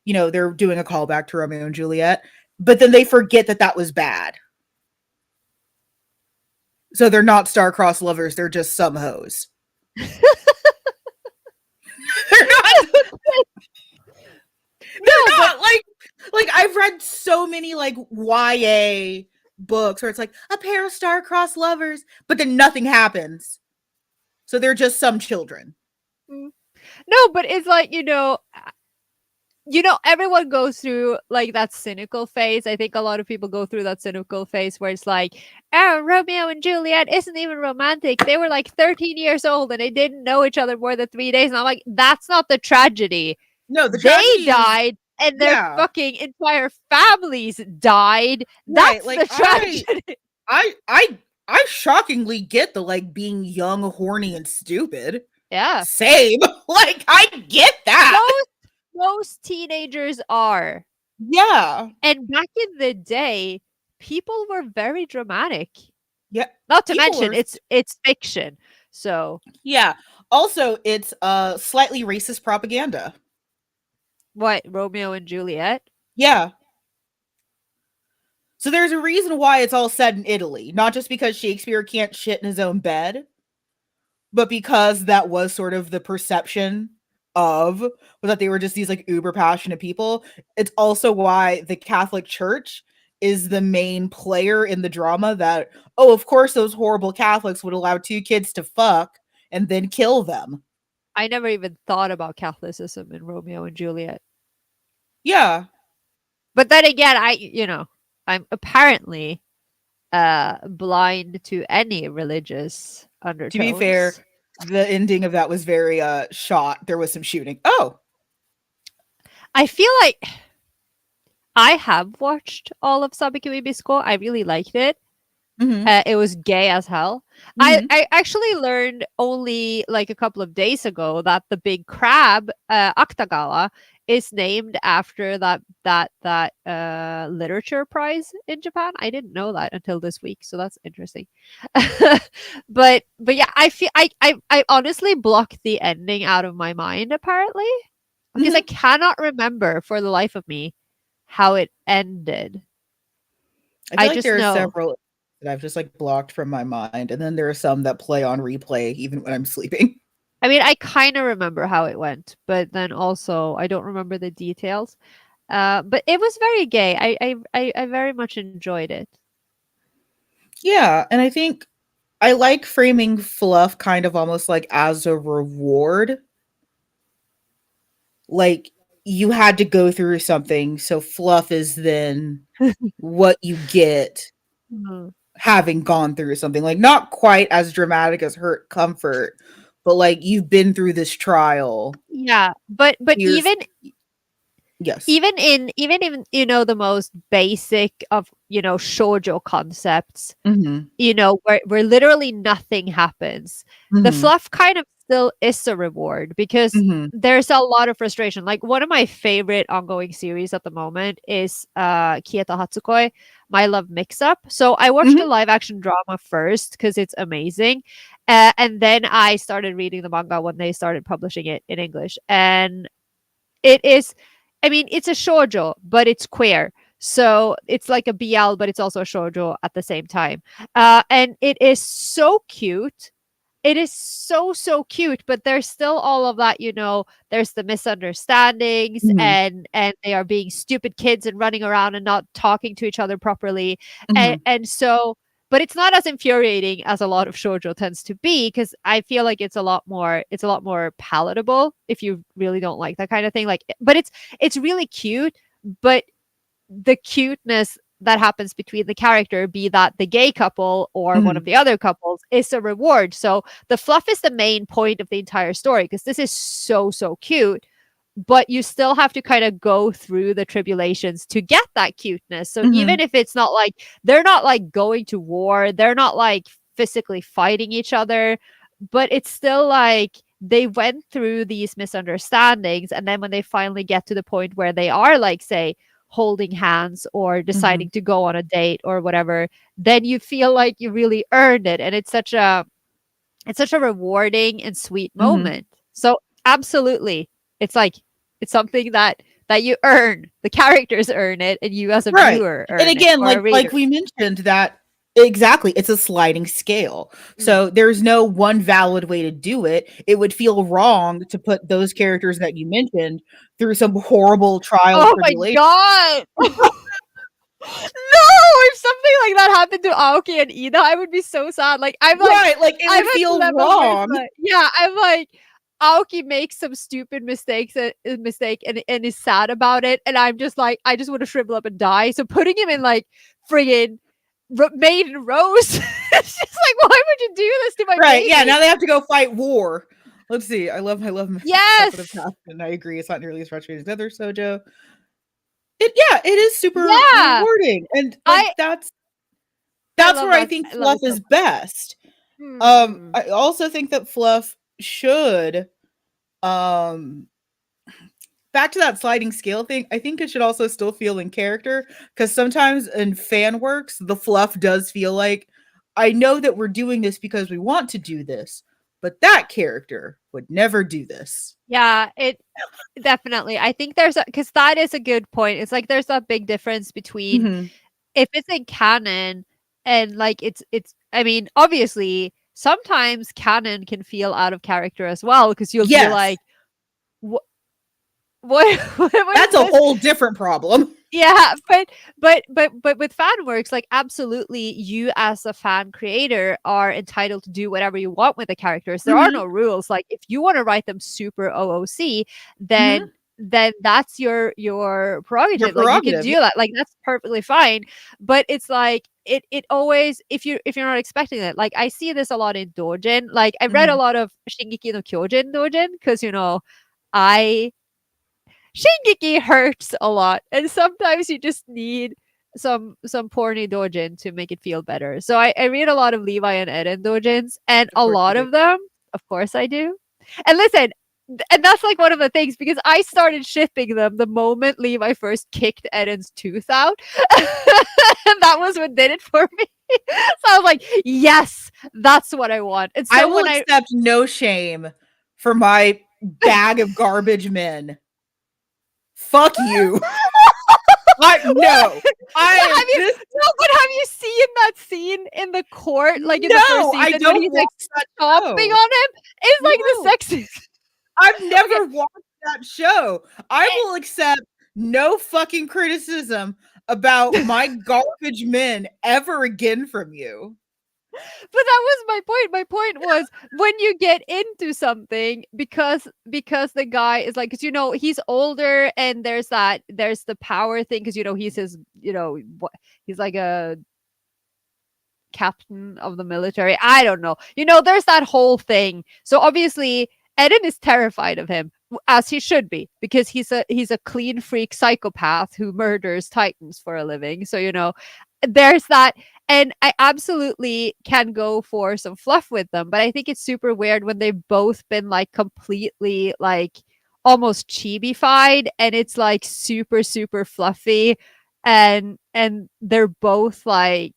you know, they're doing a callback to Romeo and Juliet, but then they forget that that was bad. So they're not star-crossed lovers, they're just some hoes. They're not like I've read so many like YA books where it's like a pair of star-crossed lovers, but then nothing happens. So they're just some children. No, but it's like, you know, everyone goes through like that cynical phase. I think a lot of people go through that cynical phase where it's like, oh, Romeo and Juliet isn't even romantic. They were like 13 years old and they didn't know each other more than 3 days. And I'm like, that's not the tragedy. No, the tragedy died and their fucking entire families died. That's like, the tragedy. I shockingly get the like being young, horny, and stupid. Yeah. Same. Like, I get that. Most teenagers are. Yeah. And back in the day, people were very dramatic. Yeah. Not to mention it's fiction. So yeah. Also, it's slightly racist propaganda. What, Romeo and Juliet? Yeah. So there's a reason why it's all set in Italy, not just because Shakespeare can't shit in his own bed, but because that was sort of the perception of was that they were just these like uber passionate people. It's also why the Catholic Church is the main player in the drama that, oh, of course those horrible Catholics would allow two kids to fuck and then kill them. I never even thought about Catholicism in Romeo and Juliet. Yeah. But then again, I'm apparently blind to any religious undertones. To be fair, the ending of that was very shot. There was some shooting. Oh. I feel like I have watched all of Sabikui Bisco. I really liked it. Mhm. It was gay as hell. Mhm. I actually learned only like a couple of days ago that the big crab, Aktagawa, is named after that literature prize in Japan. I didn't know that until this week, so that's interesting. But yeah, I feel I honestly blocked the ending out of my mind apparently because I Mhm. cannot remember for the life of me how it ended. I feel I like just there are know. several that I've just like blocked from my mind, and then there are some that play on replay even when I'm sleeping. I mean, I kind of remember how it went, but then also I don't remember the details. But it was very gay. I very much enjoyed it. Yeah, and I think I like framing fluff kind of almost like as a reward. Like you had to go through something, so fluff is then what you get Mhm. having gone through something. Like not quite as dramatic as hurt comfort, but like you've been through this trial. Yeah, but Here's yes. even the most basic of shoujo concepts, Mhm. where literally nothing happens. The Mhm. fluff kind of still is a reward because Mhm. there's a lot of frustration. Like one of my favorite ongoing series at the moment is Kieta Hatsukoi, My Love Mix Up. So I watched the Mhm. live action drama first because it's amazing. And then I started reading the manga when they started publishing it in English. And it is, I mean, it's a shoujo, but it's queer. So it's like a BL, but it's also a shoujo at the same time. And it is so cute. It is so, so cute, but there's still all of that, there's the misunderstandings Mhm. and they are being stupid kids and running around and not talking to each other properly. And Mhm. and so but it's not as infuriating as a lot of shoujo tends to be because I feel like it's a lot more palatable if you really don't like that kind of thing. Like, but it's really cute, but the cuteness that happens between the character, be that the gay couple or one of Mhm. the other couples, is a reward. So the fluff is the main point of the entire story because this is so, so cute. But you still have to kind of go through the tribulations to get that cuteness. So even Mhm. if it's not like they're not like going to war, they're not like physically fighting each other, but it's still like they went through these misunderstandings. And then when they finally get to the point where they are, like, say, holding hands or deciding Mhm. to go on a date or whatever, then you feel like you really earned it. And it's such a rewarding and sweet Mhm. moment. So absolutely, it's like it's something that you earn. The characters earn it, and you as a Right. viewer And earn it, again, or a like reader. we mentioned that exactly, it's a sliding scale. Mm. So there's no one valid way to do it. It would feel wrong to put those characters that you mentioned through some horrible trial Oh my tribulation. god! No, if something like that happened to Aoki and Ida, I would be so sad. Like Right, like it I'm would at the feel level where it's wrong. like, yeah, I'm like, Aoki makes some stupid mistake and is sad about it, and I'm just like, I just want to shrivel up and die. So putting him in like friggin' maiden rose, it's just like, why would you do this to my Right. Yeah, baby? now they have to go fight war. Let's see. I love stuff with a Yes, passion. I agree. It's not nearly as frustrating as other sojo. It is super yeah, rewarding. And like I I that's love where I that. think I love fluff it so is much. best. Hmm. I also think that fluff should um back to that sliding scale thing, I think it should also still feel in character because sometimes in fan works, the fluff does feel like I know that we're doing this because we want to do this, but that character would never do this. Yeah, it definitely. I think there's because that is a good point. It's like there's that big difference between Mhm. if it's in canon and like it's I mean, obviously sometimes canon can feel out of character as well because you'll be Yes, like, what what that's is a this? whole different problem. Yeah, but with fan works, like absolutely you as a fan creator are entitled to do whatever you want with the characters. There are no Mhm. rules. Like if you want to write them super OOC, Mhm. then that's your Your prerogative. Like you can prerogative. do that. Like that's perfectly fine. But it's like it always if you're not expecting it. Like I see this a lot in Dojin. Like I read a Mhm. lot of Shingeki no Kyojin Dojin because I Shingeki hurts a lot, and sometimes you just need some porny dojin to make it feel better. So I read a lot of Levi and Eren dojins, and Of a course you lot do. of them, of course I do. And listen, and that's like one of the things because I started shipping them the moment Levi first kicked Eden's tooth out. And that was what did it for me. So I was like, yes, that's what I want. And so I will when accept no shame for my bag of garbage men. Fuck you. No. have you This. no, but have you seen that scene in the court, like in the first No, I season when don't he's like watch that stomping show. on him? It's like No. the sexiest. I've Okay. never watched that show. I will accept no fucking criticism about my garbage men ever again from you. But that was my point. My point was when you get into something because the guy is like, because he's older and there's the power thing because he's his he's like a captain of the military. I don't know. There's that whole thing. So obviously Eden is terrified of him, as he should be, because he's a clean freak psychopath who murders titans for a living. So there's that. And I absolutely can go for some fluff with them, but I think it's super weird when they've both been like completely like almost chibi-fied and it's like super, super fluffy and they're both like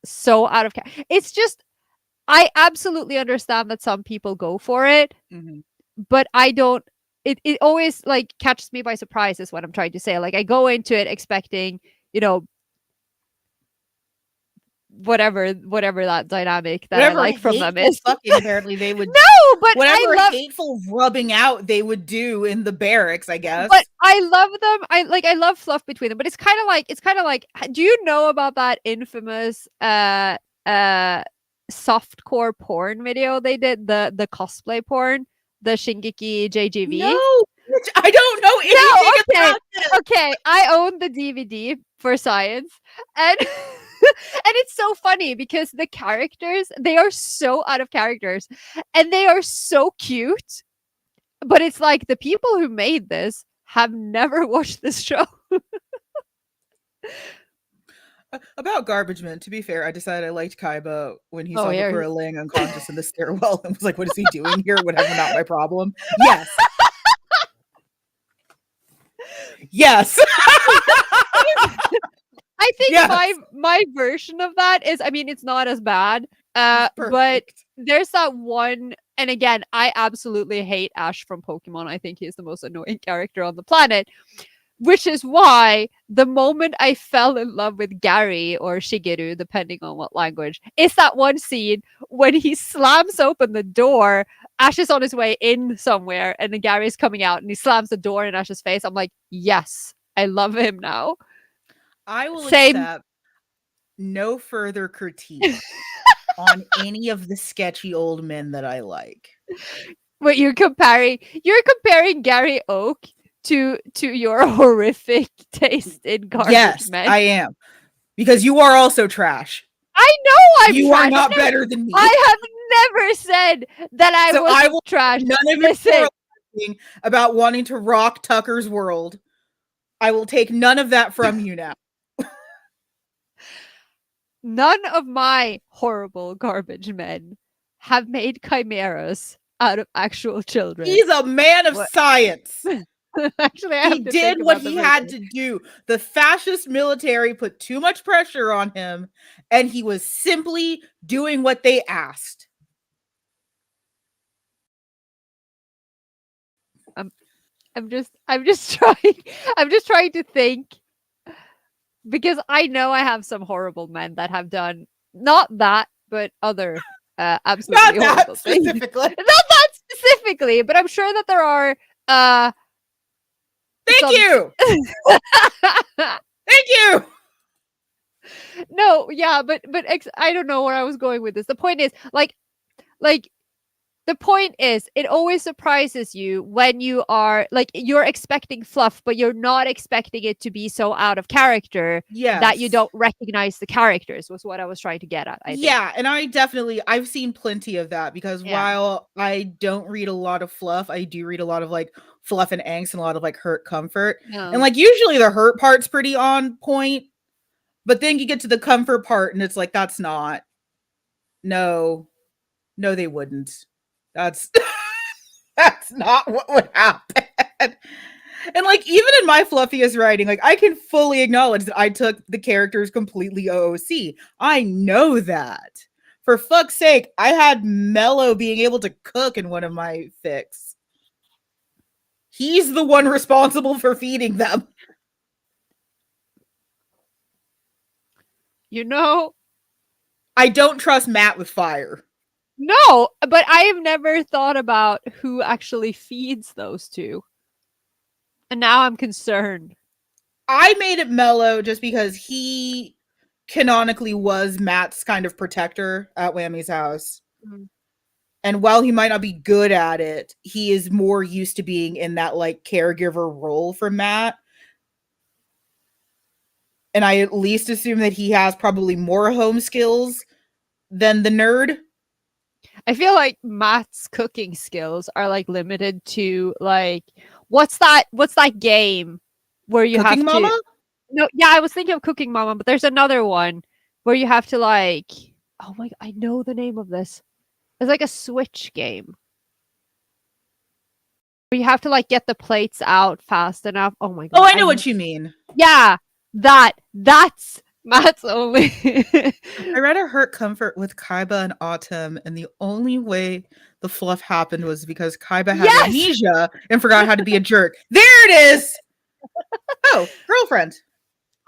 so out of it's just I absolutely understand that some people go for it, but I don't it always like catches me by surprise is what I'm trying to say. Like I go into it expecting, whatever that dynamic that I Whatever like from them hateful is. fucking apparently they would No, but whatever I love hateful rubbing out they would do in the barracks, I guess. but I love them. I love fluff between them, but it's kind of like do you know about that infamous softcore porn video they did, the cosplay porn, the Shingeki JGV? No, I don't know anything No, okay. about this. Okay, I own the DVD for science and and it's so funny because the characters, they are so out of characters and they are so cute, but it's like the people who made this have never watched this show. About garbage men, to be fair, I decided I liked Kaiba when he Oh, saw yeah. Bakura laying unconscious in the stairwell and was like, what is he doing here? Whatever, not my problem. Yes. Yes. I think Yes. my version of that is, I mean, it's not as bad, but Perfect. there's that one, and again, I absolutely hate Ash from Pokemon. I think he's the most annoying character on the planet, which is why the moment I fell in love with Gary or Shigeru, depending on what language, is that one scene when he slams open the door. Ash is on his way in somewhere, and then Gary's coming out, and he slams the door in Ash's face. I'm like, yes, I love him now. I will Same. accept no further critique on any of the sketchy old men that I like. What you're comparing Gary Oak to your horrific taste in garbage Yes, men. I am. Because you are also trash. I know I'm you trash. are not better than me. I have never said that I was I will trash. none of your about wanting to rock Tucker's world. I will take none of that from you now. None of my horrible garbage men have made chimeras out of actual children. He's a man of science. Actually, he did what he had to do. The fascist military put too much pressure on him, and he was simply doing what they asked. I'm just trying to think, because I know I have some horrible men that have done not that, but other absolutely not horrible that things. specifically. Not that specifically, but I'm sure that there are. Thank you. Thank you. No, yeah, but I don't know where I was going with this. The point is, like the point is, it always surprises you when you are like you're expecting fluff, but you're not expecting it to be so out of character that you Yes. don't recognize the characters. Was what I was trying to get at. I think. Yeah, and I've seen plenty of that because Yeah. while I don't read a lot of fluff, I do read a lot of like fluff and angst and a lot of like hurt comfort. No. And like usually the hurt part's pretty on point, but then you get to the comfort part and it's like that's not. No. No, they wouldn't. That's that's not what would happen. And like even in my fluffiest writing, like I can fully acknowledge that I took the characters completely OOC. I know that. For fuck's sake, I had Mello being able to cook in one of my fics. He's the one responsible for feeding them. You know, I don't trust Matt with fire. no, but I have never thought about who actually feeds those two. And now I'm concerned. I made it Mello just because he canonically was Matt's kind of protector at Whammy's house. Mm. And while he might not be good at it, he is more used to being in that like caregiver role for Matt. And I at least assume that he has probably more home skills than the nerd. I feel like Matt's cooking skills are like limited to like what's that game where you Cooking have Mama? to No, yeah, I was thinking of Cooking Mama, but there's another one where you have to like oh my I know the name of this. It's like a Switch game. Where you have to like get the plates out fast enough. Oh my god. Oh, I know what you mean. Yeah, that's Matt's only. I read a hurt comfort with Kaiba and Autumn, and the only way the fluff happened was because Kaiba had Yes! amnesia and forgot how to be a jerk. There it is. Oh, girlfriend.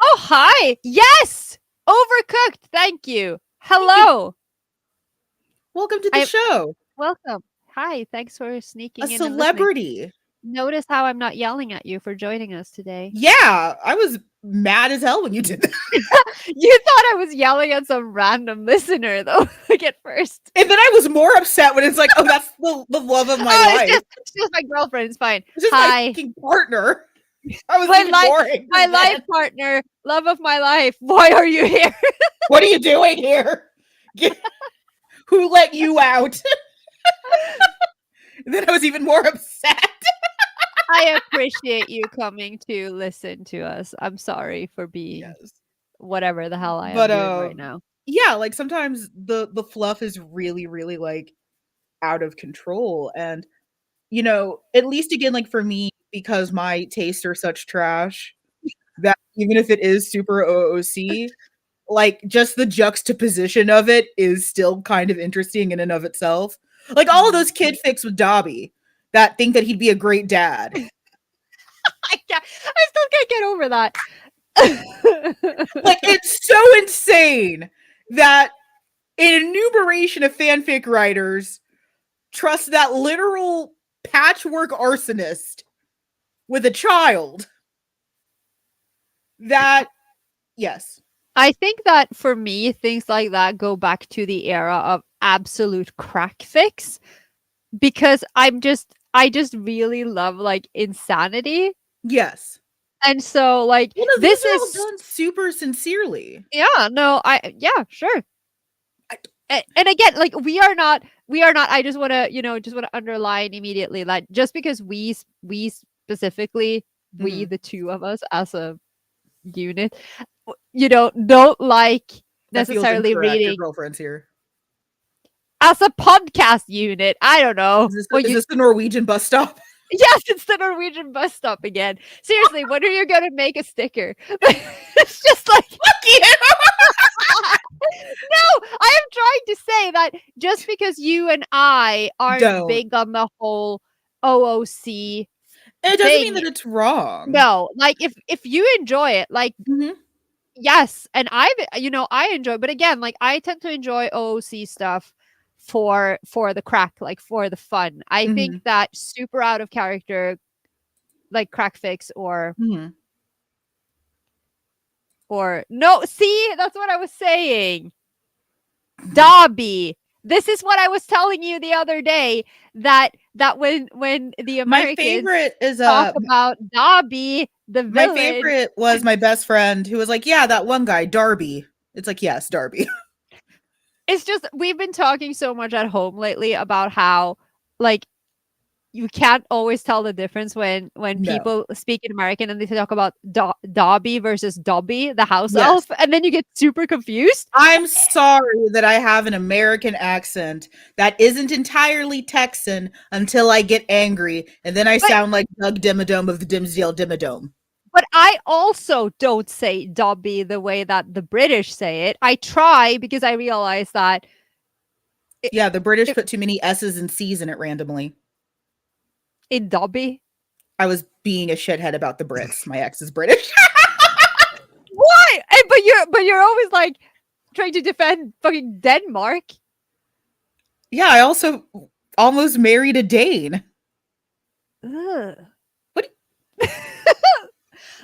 Oh, hi. Yes. Overcooked. Thank you. Hello. Welcome to the show. Welcome. Hi. Thanks for sneaking A in. And listening. celebrity. Notice how I'm not yelling at you for joining us today. Yeah, I was mad as hell when you did that. You thought I was yelling at some random listener, though, like at first. And then I was more upset when it's like, oh, that's the love of my life. It's just my girlfriend. It's fine. It's just Hi. my fucking partner. I was My even life- boring. My life partner, love of my life. Why are you here? What are you doing here? Who let you out? And then I was even more upset. I appreciate you coming to listen to us. I'm sorry for being whatever the hell I am doing right now. Yeah, like sometimes the fluff is really, really like out of control. And you know, at least again, like for me, because my tastes are such trash, that even if it is super OOC, like just the juxtaposition of it is still kind of interesting in and of itself. Like all of those kid fics with Dobby that think that he'd be a great dad. I still can't get over that. Like it's so insane that an enumeration of fanfic writers trust that literal patchwork arsonist with a child. That, yes. I think that for me, things like that go back to the era of absolute crack fics because I just really love like insanity. Yes. And so like this is all done super sincerely. Yeah, no, sure. And again, like we are not I just want to underline immediately that just because we specifically we the two of us as a unit don't like necessarily reading your girlfriends here as a podcast unit. I don't know. Is this the Norwegian bus stop? Yes, it's the Norwegian bus stop again. Seriously, when are you gonna make a sticker? It's just like fuck you. No, I am trying to say that just because you and I aren't big on the whole OOC, it doesn't mean that it's wrong. No, like if you enjoy it, like yes, and I enjoy, but again, like I tend to enjoy OOC stuff for the crack, like for the fun. I think that super out of character, like crack fix or no, see, that's what I was saying. Dobby This is what I was telling you the other day, that when the My Americans favorite is talk about Dobby, the my villain. favorite was my best friend who was like, yeah, that one guy, Darby. It's like, yes, Darby. It's just, we've been talking so much at home lately about how, like, you can't always tell the difference when No. people speak in American and they talk about Dobby versus Dobby, the house Yes. elf, and then you get super confused. I'm sorry that I have an American accent that isn't entirely Texan until I get angry, and then I sound like Doug Dimmadome of the Dimsdale Dimmadome. But I also don't say Dobby the way that the British say it. I try, because I realize that the British put too many S's and C's in it randomly. In Dobby? I was being a shithead about the Brits. My ex is British. Why? But you're always like trying to defend fucking Denmark. Yeah, I also almost married a Dane. Ugh. What?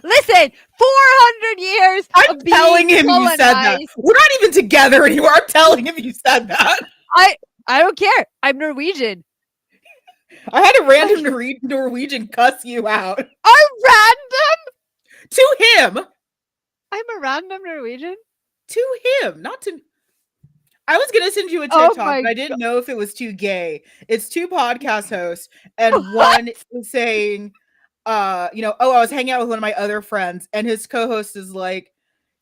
Listen, 400 years. I'm telling him you said that. We're not even together anymore. I'm telling him you said that. I don't care. I'm Norwegian. I had a random Norwegian cuss you out. A random? To him. I'm a random Norwegian? To him, not to. I was gonna send you a TikTok, but I didn't know if it was too gay. It's two podcast hosts, and one is saying, I was hanging out with one of my other friends, and his co-host is like,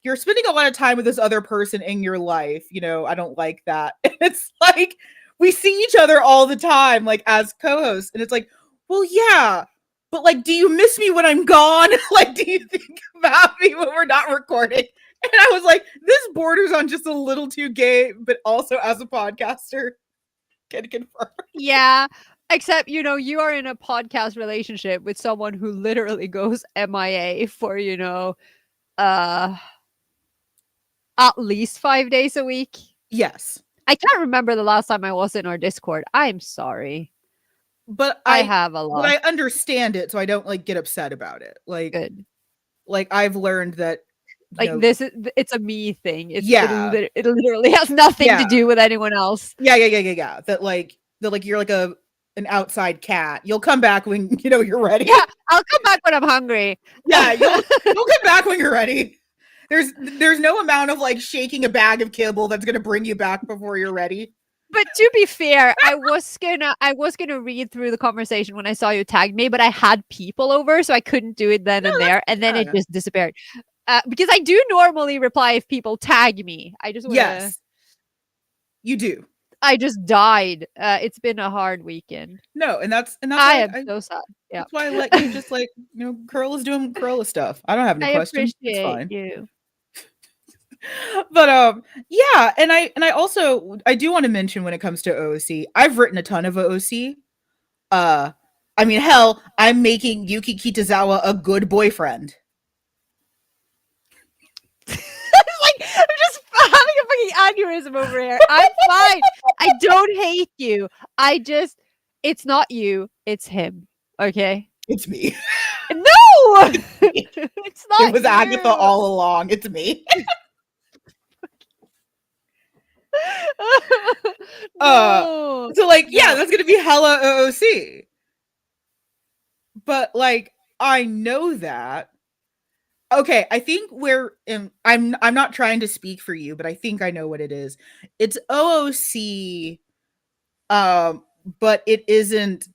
you're spending a lot of time with this other person in your life. I don't like that. And it's like, we see each other all the time, like as co-hosts. And it's like, well, yeah, but like, do you miss me when I'm gone? Like, do you think about me when we're not recording? And I was like, this borders on just a little too gay, but also as a podcaster, can confirm. Yeah. Except, you are in a podcast relationship with someone who literally goes MIA for, at least 5 days a week. Yes. I can't remember the last time I was in our Discord. I'm sorry. But I have a lot. But I understand it, so I don't like get upset about it. Like, good. Like I've learned that it's a me thing. It literally has nothing to do with anyone else. Yeah. That you're like an outside cat. You'll come back when you're ready. Yeah, I'll come back when I'm hungry. Yeah, you'll come back when you're ready. There's no amount of like shaking a bag of kibble that's gonna bring you back before you're ready. But to be fair, I was gonna read through the conversation when I saw you tag me, but I had people over, so I couldn't do it then and there, and then it just disappeared. Because I do normally reply if people tag me. I just yes, you do. I just died. It's been a hard weekend. No, and that's I am so sad. Yeah, that's why I let you just like Carolla's doing Carola stuff. I don't have any questions. It's fine. You. But yeah, and I also I do want to mention when it comes to OOC, I've written a ton of OOC. I mean, hell, I'm making Yuki Kitazawa a good boyfriend. I'm just having a fucking aneurysm over here. I'm fine. I don't hate you. It's not you. It's him. Okay? It's me. No! It's not. It was Agatha all along. It's me. No. So like, yeah, that's gonna be hella OOC. But like, I know that. Okay, I think I'm not trying to speak for you, but I think I know what it is. It's OOC, but it isn't.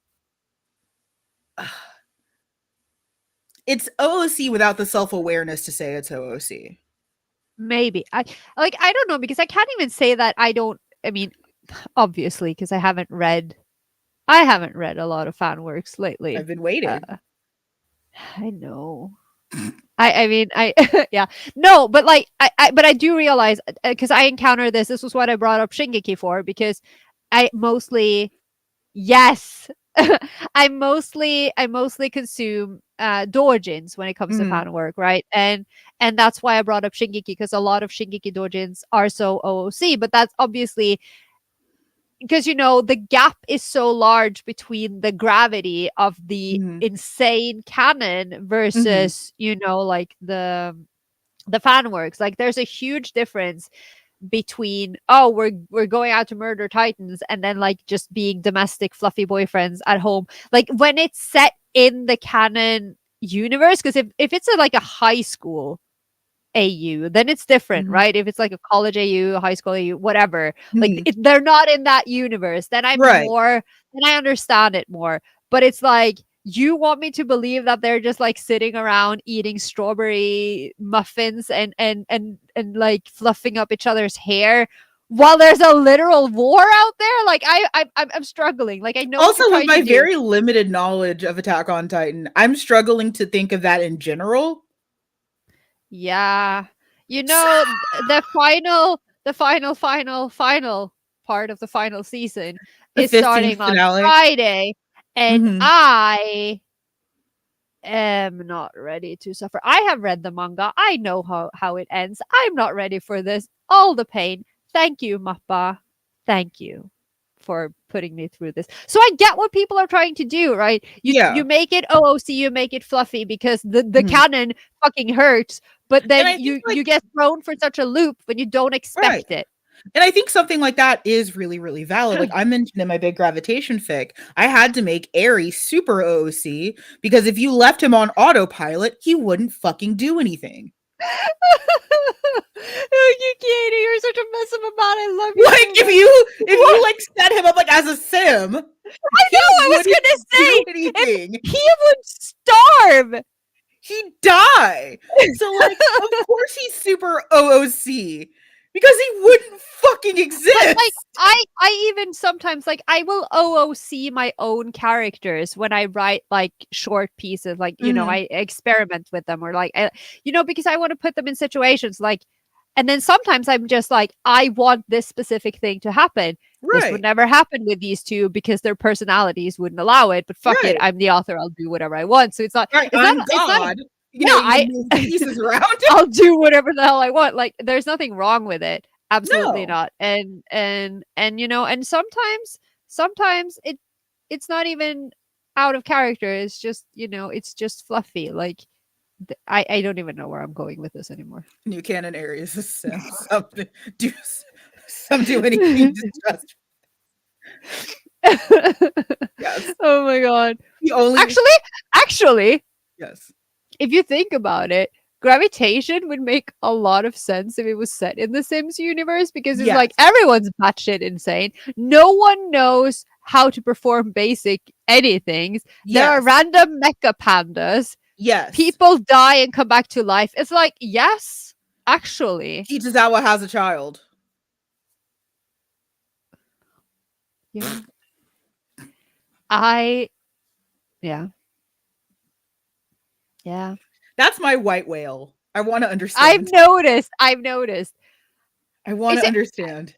It's OOC without the self-awareness to say it's OOC. Maybe I don't know, because I can't even say that I don't. I mean, obviously, because I haven't read a lot of fan works lately. I've been waiting. I know. I mean, yeah, no, but like, I do realize, because I encountered this. This was what I brought up Shingeki for, because I mostly consume doujins when it comes to fan work, right? And that's why I brought up Shingeki, because a lot of Shingeki doujins are so OOC, but that's obviously because the gap is so large between the gravity of the insane canon versus like the fan works. Like, there's a huge difference between, oh, we're going out to murder titans, and then like just being domestic fluffy boyfriends at home. Like when it's set in the canon universe, because if it's like a high school AU, then it's different, Mhm. right? If it's like a college AU, a high school AU, whatever, like Mhm. they're not in that universe, then Right. then I understand it more. But it's like, you want me to believe that they're just like sitting around eating strawberry muffins and like fluffing up each other's hair while there's a literal war out there? Like I'm struggling. Like I know what Also, you're with trying to my do. very limited knowledge of Attack on Titan, I'm struggling to think of that in general. Yeah. The final part of the final season The is 15th starting on finale. Friday, and Mhm. I am not ready to suffer. I have read the manga. I know how it ends. I'm not ready for this. All the pain. Thank you, Mappa. Thank you for putting me through this. So I get what people are trying to do, right? You Yeah. make it OOC, you make it fluffy because the Mhm. canon fucking hurts, but And then I think, you get thrown for such a loop when you don't right. expect it. And I think something like that is really, really valid. Like I mentioned in my big gravitation fic, I had to make Aries super OOC because if you left him on autopilot, he wouldn't fucking do anything. Oh, you can't. You're such a mess of a man. I love you Like so if much. you like set him up like as a sim, I he know. I was wouldn't gonna do say if anything. he would starve. He'd die. So like of course he's super OOC because he wouldn't fucking But like exist. I even sometimes like I will OOC my own characters when I write like short pieces, like Mhm. I experiment with them, or like because I want to put them in situations like, and then sometimes I'm just like, I want this specific thing to happen. This would Right. never happen with these two because their personalities wouldn't allow it, but fuck it, Right. I'm the author, I'll do whatever I want. So Right. it's not I'm it's not God. You yeah, know, you move pieces around. I'll do whatever the hell I want. Like there's nothing wrong with it. Absolutely No. not. And sometimes it's not even out of character. It's just, it's just fluffy. Like I don't even know where I'm going with this anymore. New canon areas of sim. Do some do anything distressed. Yes. Oh my god. The only Actually, yes. if you think about it, gravitation would make a lot of sense if it was set in the Sims universe, because it's like Yes. everyone's batshit insane. No one knows how to perform basic anything. There are Yes. random mecha pandas. Yes. People die and come back to life. It's like, yes, actually. Kitazawa has a child. Yeah. I yeah. Yeah. That's my white whale. I want to I've understand. noticed. I've noticed. I want Is to it understand.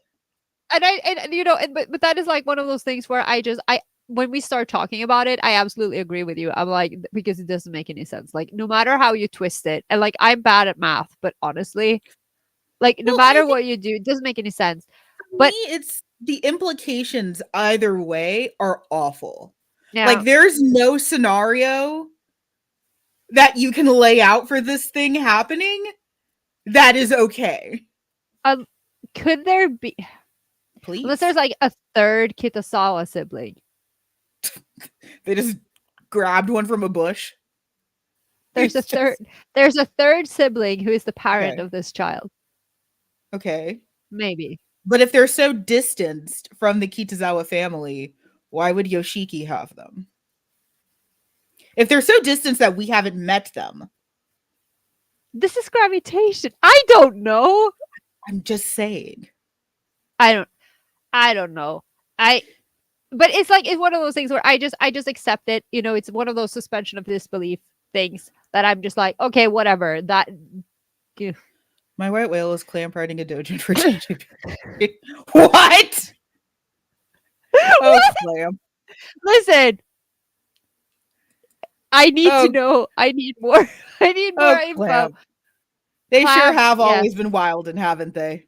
but that is like one of those things where I when we start talking about it, I absolutely agree with you. I'm like, because it doesn't make any sense. Like no matter how you twist it, and like I'm bad at math, but honestly, like no Well, and I matter think what you do, it doesn't make any sense. for me, But it's the implications either way are awful. Like yeah, there's no scenario that you can lay out for this thing happening that is okay. um, could there be, unless Please. there's like a third Kitasawa sibling? They just grabbed one from a bush. There's a It's third. just There's a third sibling who is the parent okay. of this child. Okay. Maybe. But if they're so distanced from the Kitazawa family, why would Yoshiki have them? If they're so distanced that we haven't met them, This is gravitation. I don't know. I'm just saying. I don't. I don't know. I but it's like it's one of those things where I just accept it. It's one of those suspension of disbelief things that I'm just like, okay, whatever. That My white whale is clamp riding a dojin for JJP. What? Oh, what? clam. Listen, I need to Oh, know. I need more. I need more oh, info. clam. They sure Clam, have yes. always been wild, and haven't they?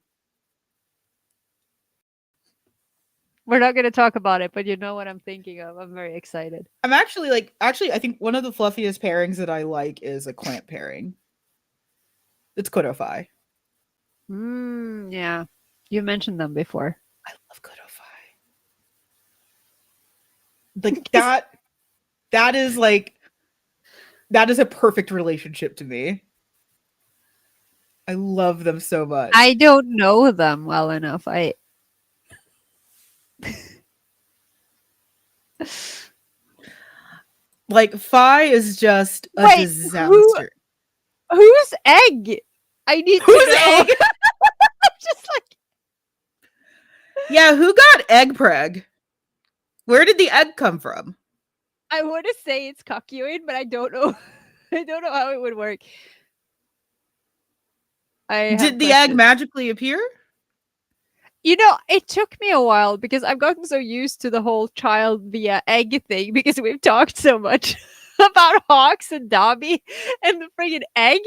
We're not going to talk about it, but you know what I'm thinking of. I'm very excited. I'm actually, I think one of the fluffiest pairings that I like is a clamp pairing. It's Kodofai. Yeah. You mentioned them before. I love Good Like that is like that is a perfect relationship to me. I love them so much. I don't know them well enough. Like Phi is just a Wait, disaster. who's Egg? I need to Who's know. Egg? Just like, Yeah, who got egg preg? Where did the egg come from? I want to say it's Kakyoin, but I don't know. I don't know how it would work. Did the egg magically appear? You know, it took me a while because I've gotten so used to the whole child via egg thing because we've talked so much about Hawks and Dobby and the friggin' egg.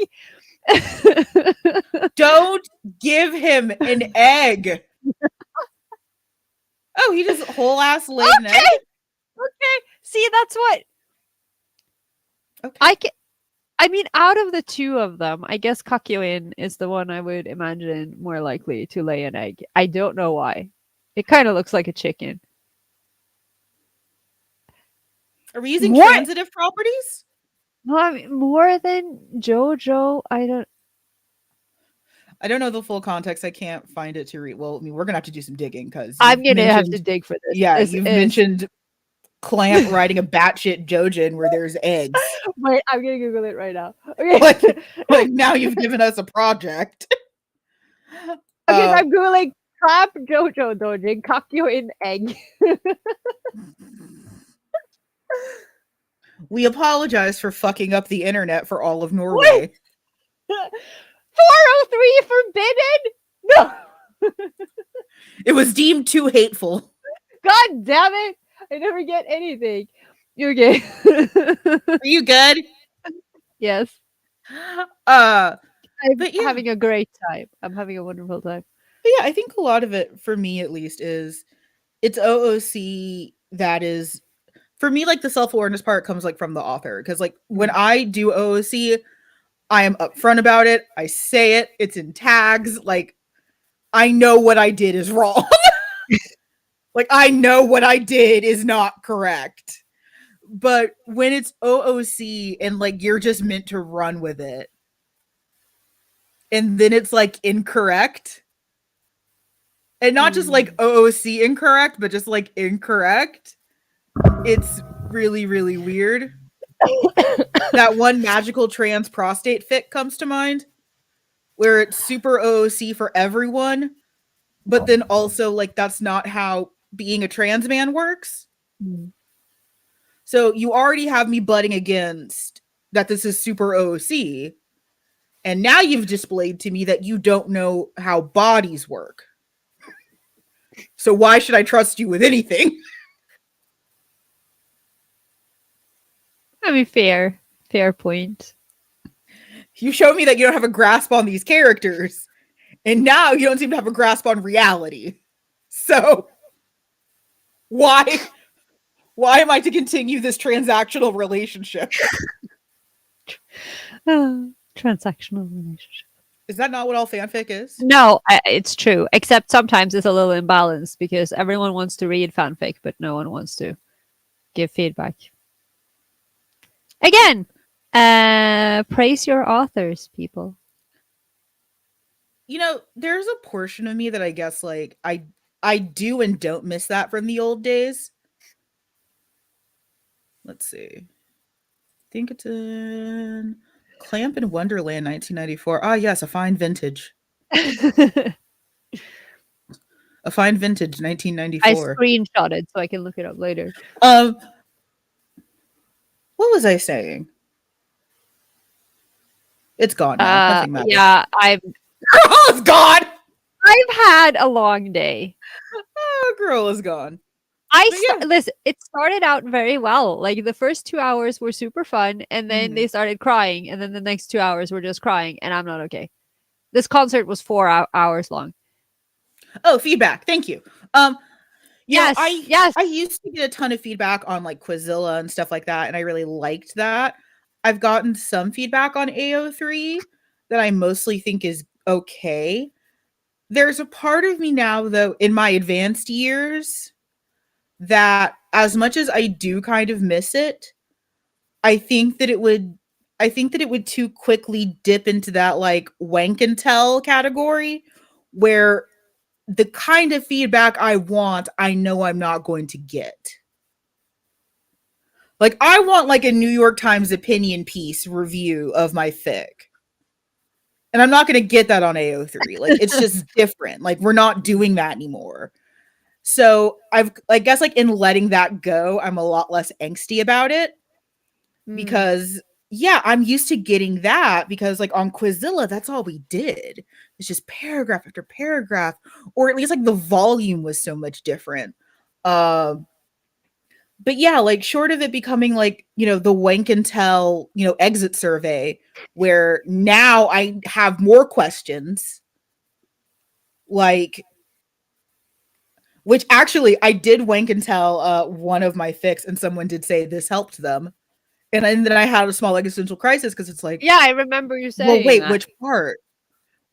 Don't give him an egg. Oh, he just whole ass laid an egg? Okay. See, that's what. Okay. I mean, out of the two of them, I guess Kakyoin is the one I would imagine more likely to lay an egg. I don't know why. It kind of looks like a chicken. Are we using transitive properties? No, I mean, more than JoJo, I don't know the full context. I can't find it to read. Well, I mean, we're gonna have to do some digging because I'm gonna have to dig for this. Yeah, you've mentioned Clamp riding a batshit Jojen where there's eggs. Wait, I'm gonna Google it right now. Okay. like now you've given us a project. Okay, so I'm Googling Trap JoJo Dojin Kakyoin egg. We apologize for fucking up the internet for all of Norway. 403 forbidden? No. It was deemed too hateful. God damn it. I never get anything. You okay? Are you good? Yes. I'm having a great time. I'm having a wonderful time. But yeah, I think a lot of it, for me at least, is it's OOC that is, for me, like the self-awareness part comes like from the author. Because like when I do OOC, I am upfront about it. I say it. It's in tags. Like I know what I did is wrong. Like I know what I did is not correct. But when it's OOC and like you're just meant to run with it, and then it's like incorrect, and not just like OOC incorrect, but just like incorrect, it's really, really weird. That one magical trans prostate fit comes to mind, where it's super OOC for everyone, but then also like that's not how being a trans man works. So you already have me butting against that this is super OOC, and now you've displayed to me that you don't know how bodies work. So why should I trust you with anything? I mean, fair point. You show me that you don't have a grasp on these characters, and now you don't seem to have a grasp on reality. So why am I to continue this transactional relationship? Transactional relationship. Is that not what all fanfic is? No, it's true. Except sometimes it's a little imbalanced because everyone wants to read fanfic, but no one wants to give feedback. Again, praise your authors, people. You know, there's a portion of me that I guess like I do and don't miss that from the old days. Let's see. I think it's in Clamp in Wonderland 1994. Ah, yes, a fine vintage. A fine vintage 1994. I screenshot it so I can look it up later. What was I saying? It's gone now. Nothing matters. Yeah, It's gone. I've had a long day. Oh, girl is gone. Listen, it started out very well. Like the first 2 hours were super fun, and then they started crying, and then the next 2 hours were just crying, and I'm not okay. This concert was 4 hours long. Oh, feedback. Thank you. Yes. I used to get a ton of feedback on like Quizilla and stuff like that, and I really liked that. I've gotten some feedback on AO3 that I mostly think is okay. There's a part of me now, though, in my advanced years, that as much as I do kind of miss it, I think that it would I think that it would too quickly dip into that like wank and tell category where the kind of feedback I want, I know I'm not going to get. Like I want like a New York Times opinion piece review of my fic. And I'm not going to get that on AO3. Like it's just different. Like we're not doing that anymore. So I guess like in letting that go, I'm a lot less angsty about it because yeah, I'm used to getting that because like on Quizilla, that's all we did. It's just paragraph after paragraph, or at least like the volume was so much different. But yeah, like short of it becoming like, the wank and tell, exit survey, where now I have more questions, like, which actually I did wank and tell one of my fics, and someone did say this helped them. And then I had a small existential crisis because it's like, Yeah, I remember you saying. Well, wait, that. which part?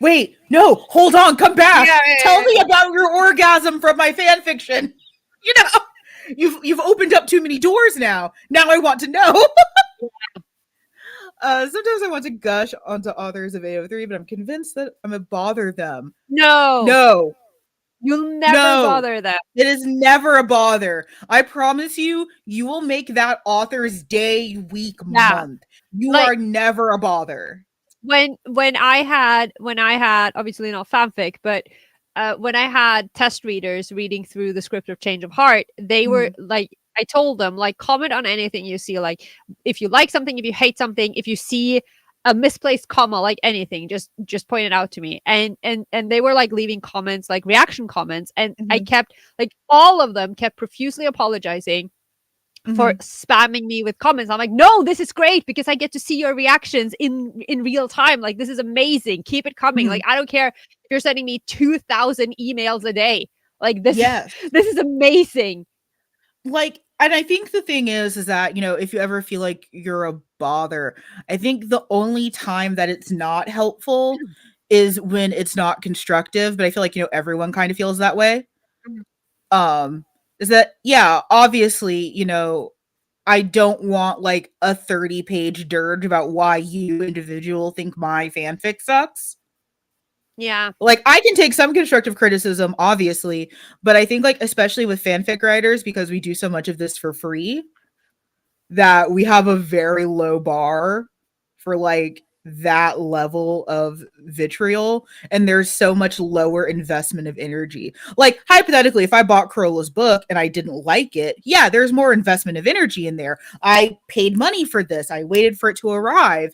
Wait, no, hold on, come back. Yeah, Tell me about your orgasm from my fan fiction. You've opened up too many doors now. Now I want to know. Sometimes I want to gush onto authors of AO3, but I'm convinced that I'm gonna bother them. No. You'll never bother them. It is never a bother. I promise you, you will make that author's day, week, month. You are never a bother. When I had obviously not fanfic, but when I had test readers reading through the script of Change of Heart, they were like, I told them, like, comment on anything you see, like if you like something, if you hate something, if you see a misplaced comma, like anything, just point it out to me. And they were like leaving comments, like reaction comments, and I kept like all of them kept profusely apologizing for spamming me with comments. I'm like, no, this is great because I get to see your reactions in real time. Like, this is amazing. Keep it coming. Like, I don't care if you're sending me 2,000 emails a day. Like, this is amazing. Like, and I think the thing is that, if you ever feel like you're a bother, I think the only time that it's not helpful is when it's not constructive. But I feel like, everyone kind of feels that way. Is that, yeah, obviously, I don't want like a 30-page dirge about why you individual think my fanfic sucks. Yeah. Like I can take some constructive criticism, obviously, but I think like especially with fanfic writers, because we do so much of this for free, that we have a very low bar for like that level of vitriol, and there's so much lower investment of energy. Like hypothetically, if I bought Carola's book and I didn't like it, yeah, there's more investment of energy in there. I paid money for this. I waited for it to arrive.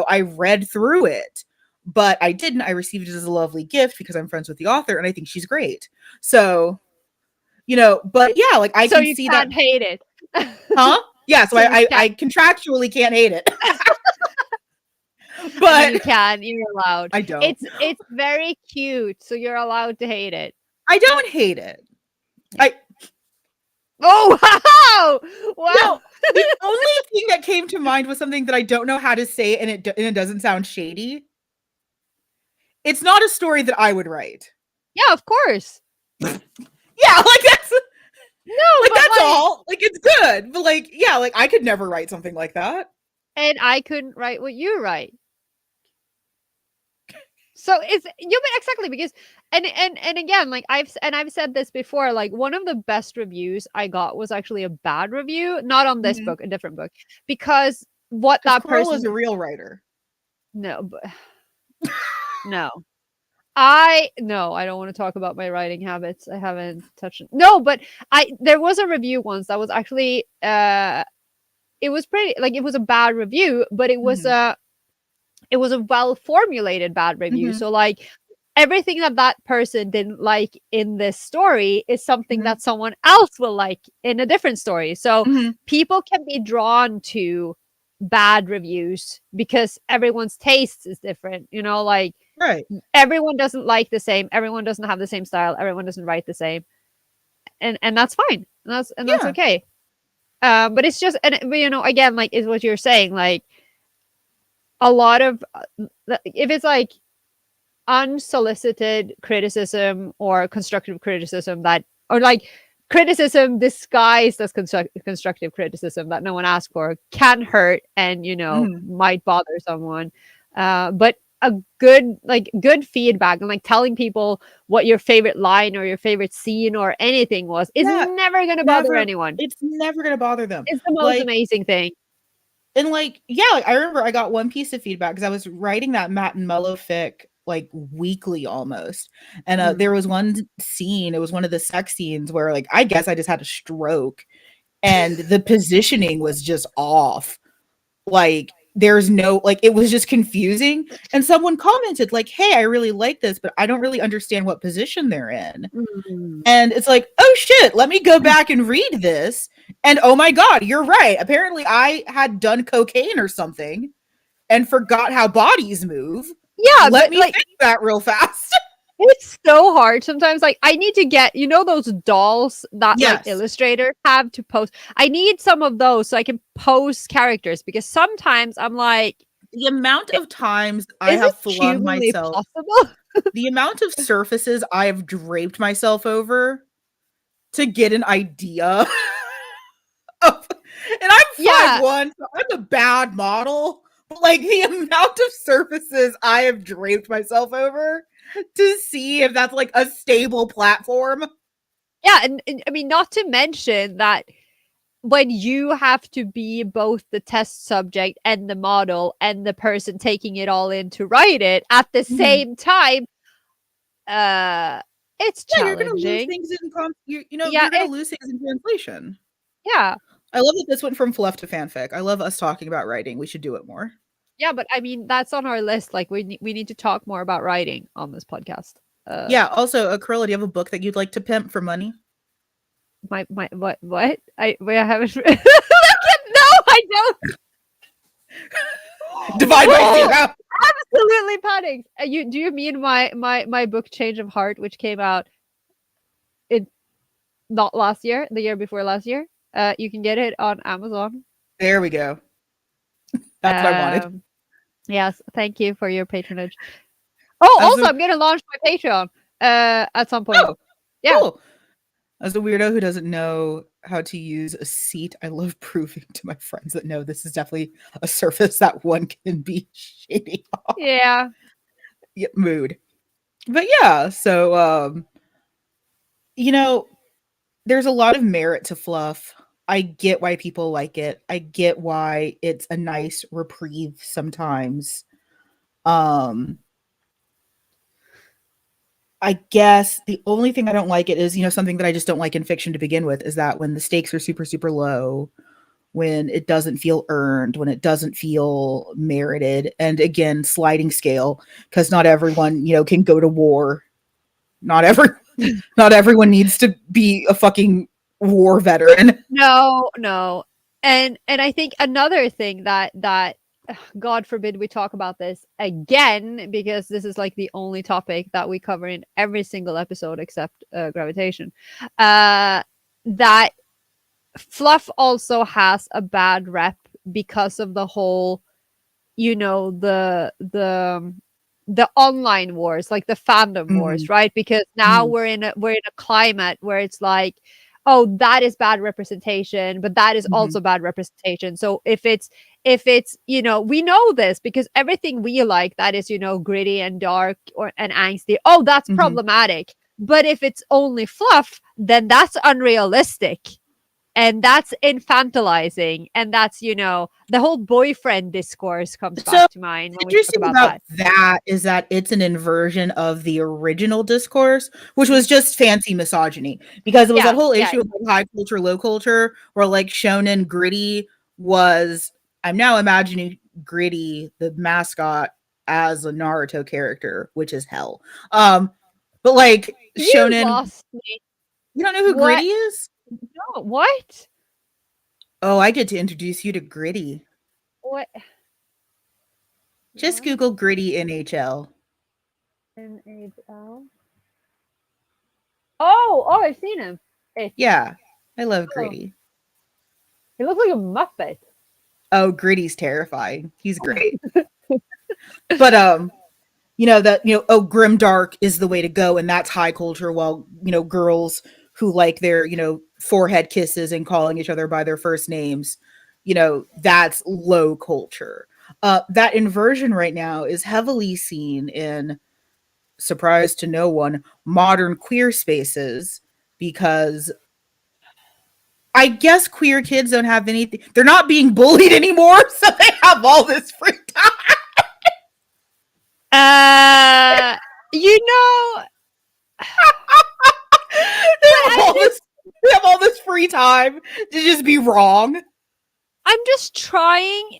I read through it. But I didn't. I received it as a lovely gift because I'm friends with the author and I think she's great. So, but yeah, like I can see that. So you can't hate it. Huh? Yeah, so I contractually can't hate it. But I mean, you can. You're allowed. I don't. It's very cute, so you're allowed to hate it. I don't hate it. Oh, wow! No, the only thing that came to mind was something that I don't know how to say, and it doesn't sound shady. It's not a story that I would write. Yeah, of course. Yeah, like that's no, that's all. Like it's good, but like yeah, like I could never write something like that. And I couldn't write what you write. So it's exactly because and again, like I've said this before, like one of the best reviews I got was actually a bad review, not on this book, a different book, because what that person is a real writer. No, but no. I don't want to talk about my writing habits. I haven't touched it. No, but there was a review once that was actually it was pretty, like, it was a bad review, but it was a well formulated bad review. So like everything that person didn't like in this story is something that someone else will like in a different story. So people can be drawn to bad reviews because everyone's taste is different, like right. Everyone doesn't like the same, everyone doesn't have the same style, everyone doesn't write the same, and that's fine, that's okay. But it's just, and again, like, is what you're saying, like a lot of if it's like unsolicited criticism or constructive criticism that, or like criticism disguised as constructive criticism that no one asked for, can hurt and, Mhm. might bother someone. But a good, like, good feedback and like telling people what your favorite line or your favorite scene or anything was is Yeah, never going to bother never anyone. it's never gonna bother them. It's the most Like, amazing thing. and like, yeah, like, I remember I got one piece of feedback because I was writing that Matt and Mellow fic like weekly almost. And Mm. there was one scene, it was one of the sex scenes where like I guess I just had a stroke and the positioning was just off. Like there's no like it was just confusing. And someone commented, like, hey, I really like this, but I don't really understand what position they're in. Mm. And it's like, oh shit, let me go back and read this. And oh my God, you're right. Apparently, I had done cocaine or something and forgot how bodies move. Yeah, Let but me like fix that real fast. it's so hard sometimes. Like, I need to get, those dolls that like Yes. illustrators have to post. I need some of those so I can post characters, because sometimes I'm like, The amount "I- of times I is have it flung humanly myself, possible?" the amount of surfaces I have draped myself over to get an idea of, and I'm Yeah, 5'1", so I'm a bad model. But like the amount of surfaces I have draped myself over to see if that's like a stable platform. yeah, and I mean, not to mention that when you have to be both the test subject and the model and the person taking it all in to write it at the Mhm. same time, uh, it's Yeah, you're gonna lose challenging. things in Yeah, you're gonna lose things in translation. yeah. I love that this went from fluff to fanfic. I love us talking about writing. We should do it more. Yeah, but I mean, that's on our list. Like, we need to talk more about writing on this podcast. Uh, Yeah. Also, Carola, do you have a book that you'd like to pimp for money? my what? I haven't. Look at, no, I don't. Divide by zero. Absolutely panicked. Do you mean my book Change of Heart, which came out in not last year, the year before last year? You can get it on Amazon. There we go. That's what I wanted. Yes, thank you for your patronage. Oh, As also, a I'm gonna launch my Patreon at some point. oh, Yeah. cool. As a weirdo who doesn't know how to use a seat, I love proving to my friends that no, this is definitely a surface that one can be shady on. Yeah. Yeah, mood. But yeah, so you know, there's a lot of merit to fluff. I get why people like it. I get why it's a nice reprieve sometimes. Um I guess the only thing I don't like it is, something that I just don't like in fiction to begin with is that when the stakes are super, super low, when it doesn't feel earned, when it doesn't feel merited, and again, sliding scale, because not everyone, can go to war. Not every not everyone needs to be a fucking war veteran. No, no. And I think another thing that God forbid we talk about this again, because this is like the only topic that we cover in every single episode except gravitation. That fluff also has a bad rep because of the whole, the online wars, like the fandom Mhm, wars, right? Because now mhm, we're in a climate where it's like, oh, that is bad representation, but that is mhm, also bad representation. So if it's we know this because everything we like that is gritty and dark or and angsty, oh, that's mhm. problematic. But if it's only fluff, then that's unrealistic, and that's infantilizing, and that's the whole boyfriend discourse comes So, back to mind when we talk interesting about about that. that is that it's an inversion of the original discourse, which was just fancy misogyny. Because it was that Yeah, whole yeah, issue of like, high culture, low culture, where like shonen gritty was. I'm now imagining gritty, the mascot, as a Naruto character, which is hell. But like you shonen, lost me. you don't know who What? gritty is? No, what? Oh, I get to introduce you to gritty. What? Just What? Google gritty NHL. NHL? Oh, I've seen him. It's Yeah, I love oh, gritty. he looks like a muppet. Oh, Gritty's terrifying. He's great. But that, oh, grimdark is the way to go, and that's high culture, while, girls who like their, forehead kisses and calling each other by their first names, that's low culture. That inversion right now is heavily seen in, surprise to no one, modern queer spaces, because I guess queer kids don't have anything. They're not being bullied anymore, so they have all this free time. You know, They have all this free time to just be wrong. I'm just trying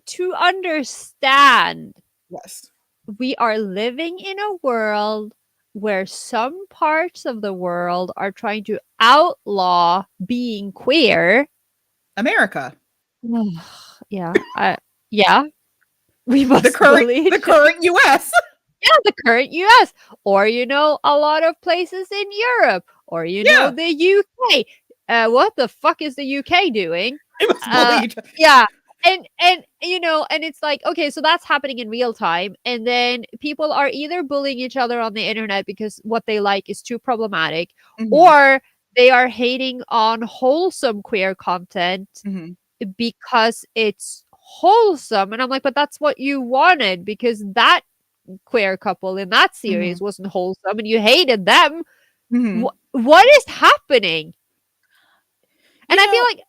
to understand. Yes. We are living in a world where some parts of the world are trying to outlaw being queer. America. Yeah. Yeah. We must The current believe US. Yeah, the current US, or a lot of places in Europe, or Yeah. the UK. What the fuck is the UK doing? They must bully each other. Yeah. And and it's like, okay, so that's happening in real time, and then people are either bullying each other on the internet because what they like is too problematic, Mhm. or they are hating on wholesome queer content Mhm. because it's wholesome. And I'm like, but that's what you wanted, because that queer couple in that series Mhm. wasn't wholesome and you hated them. Mhm. What is happening? And You I feel know, like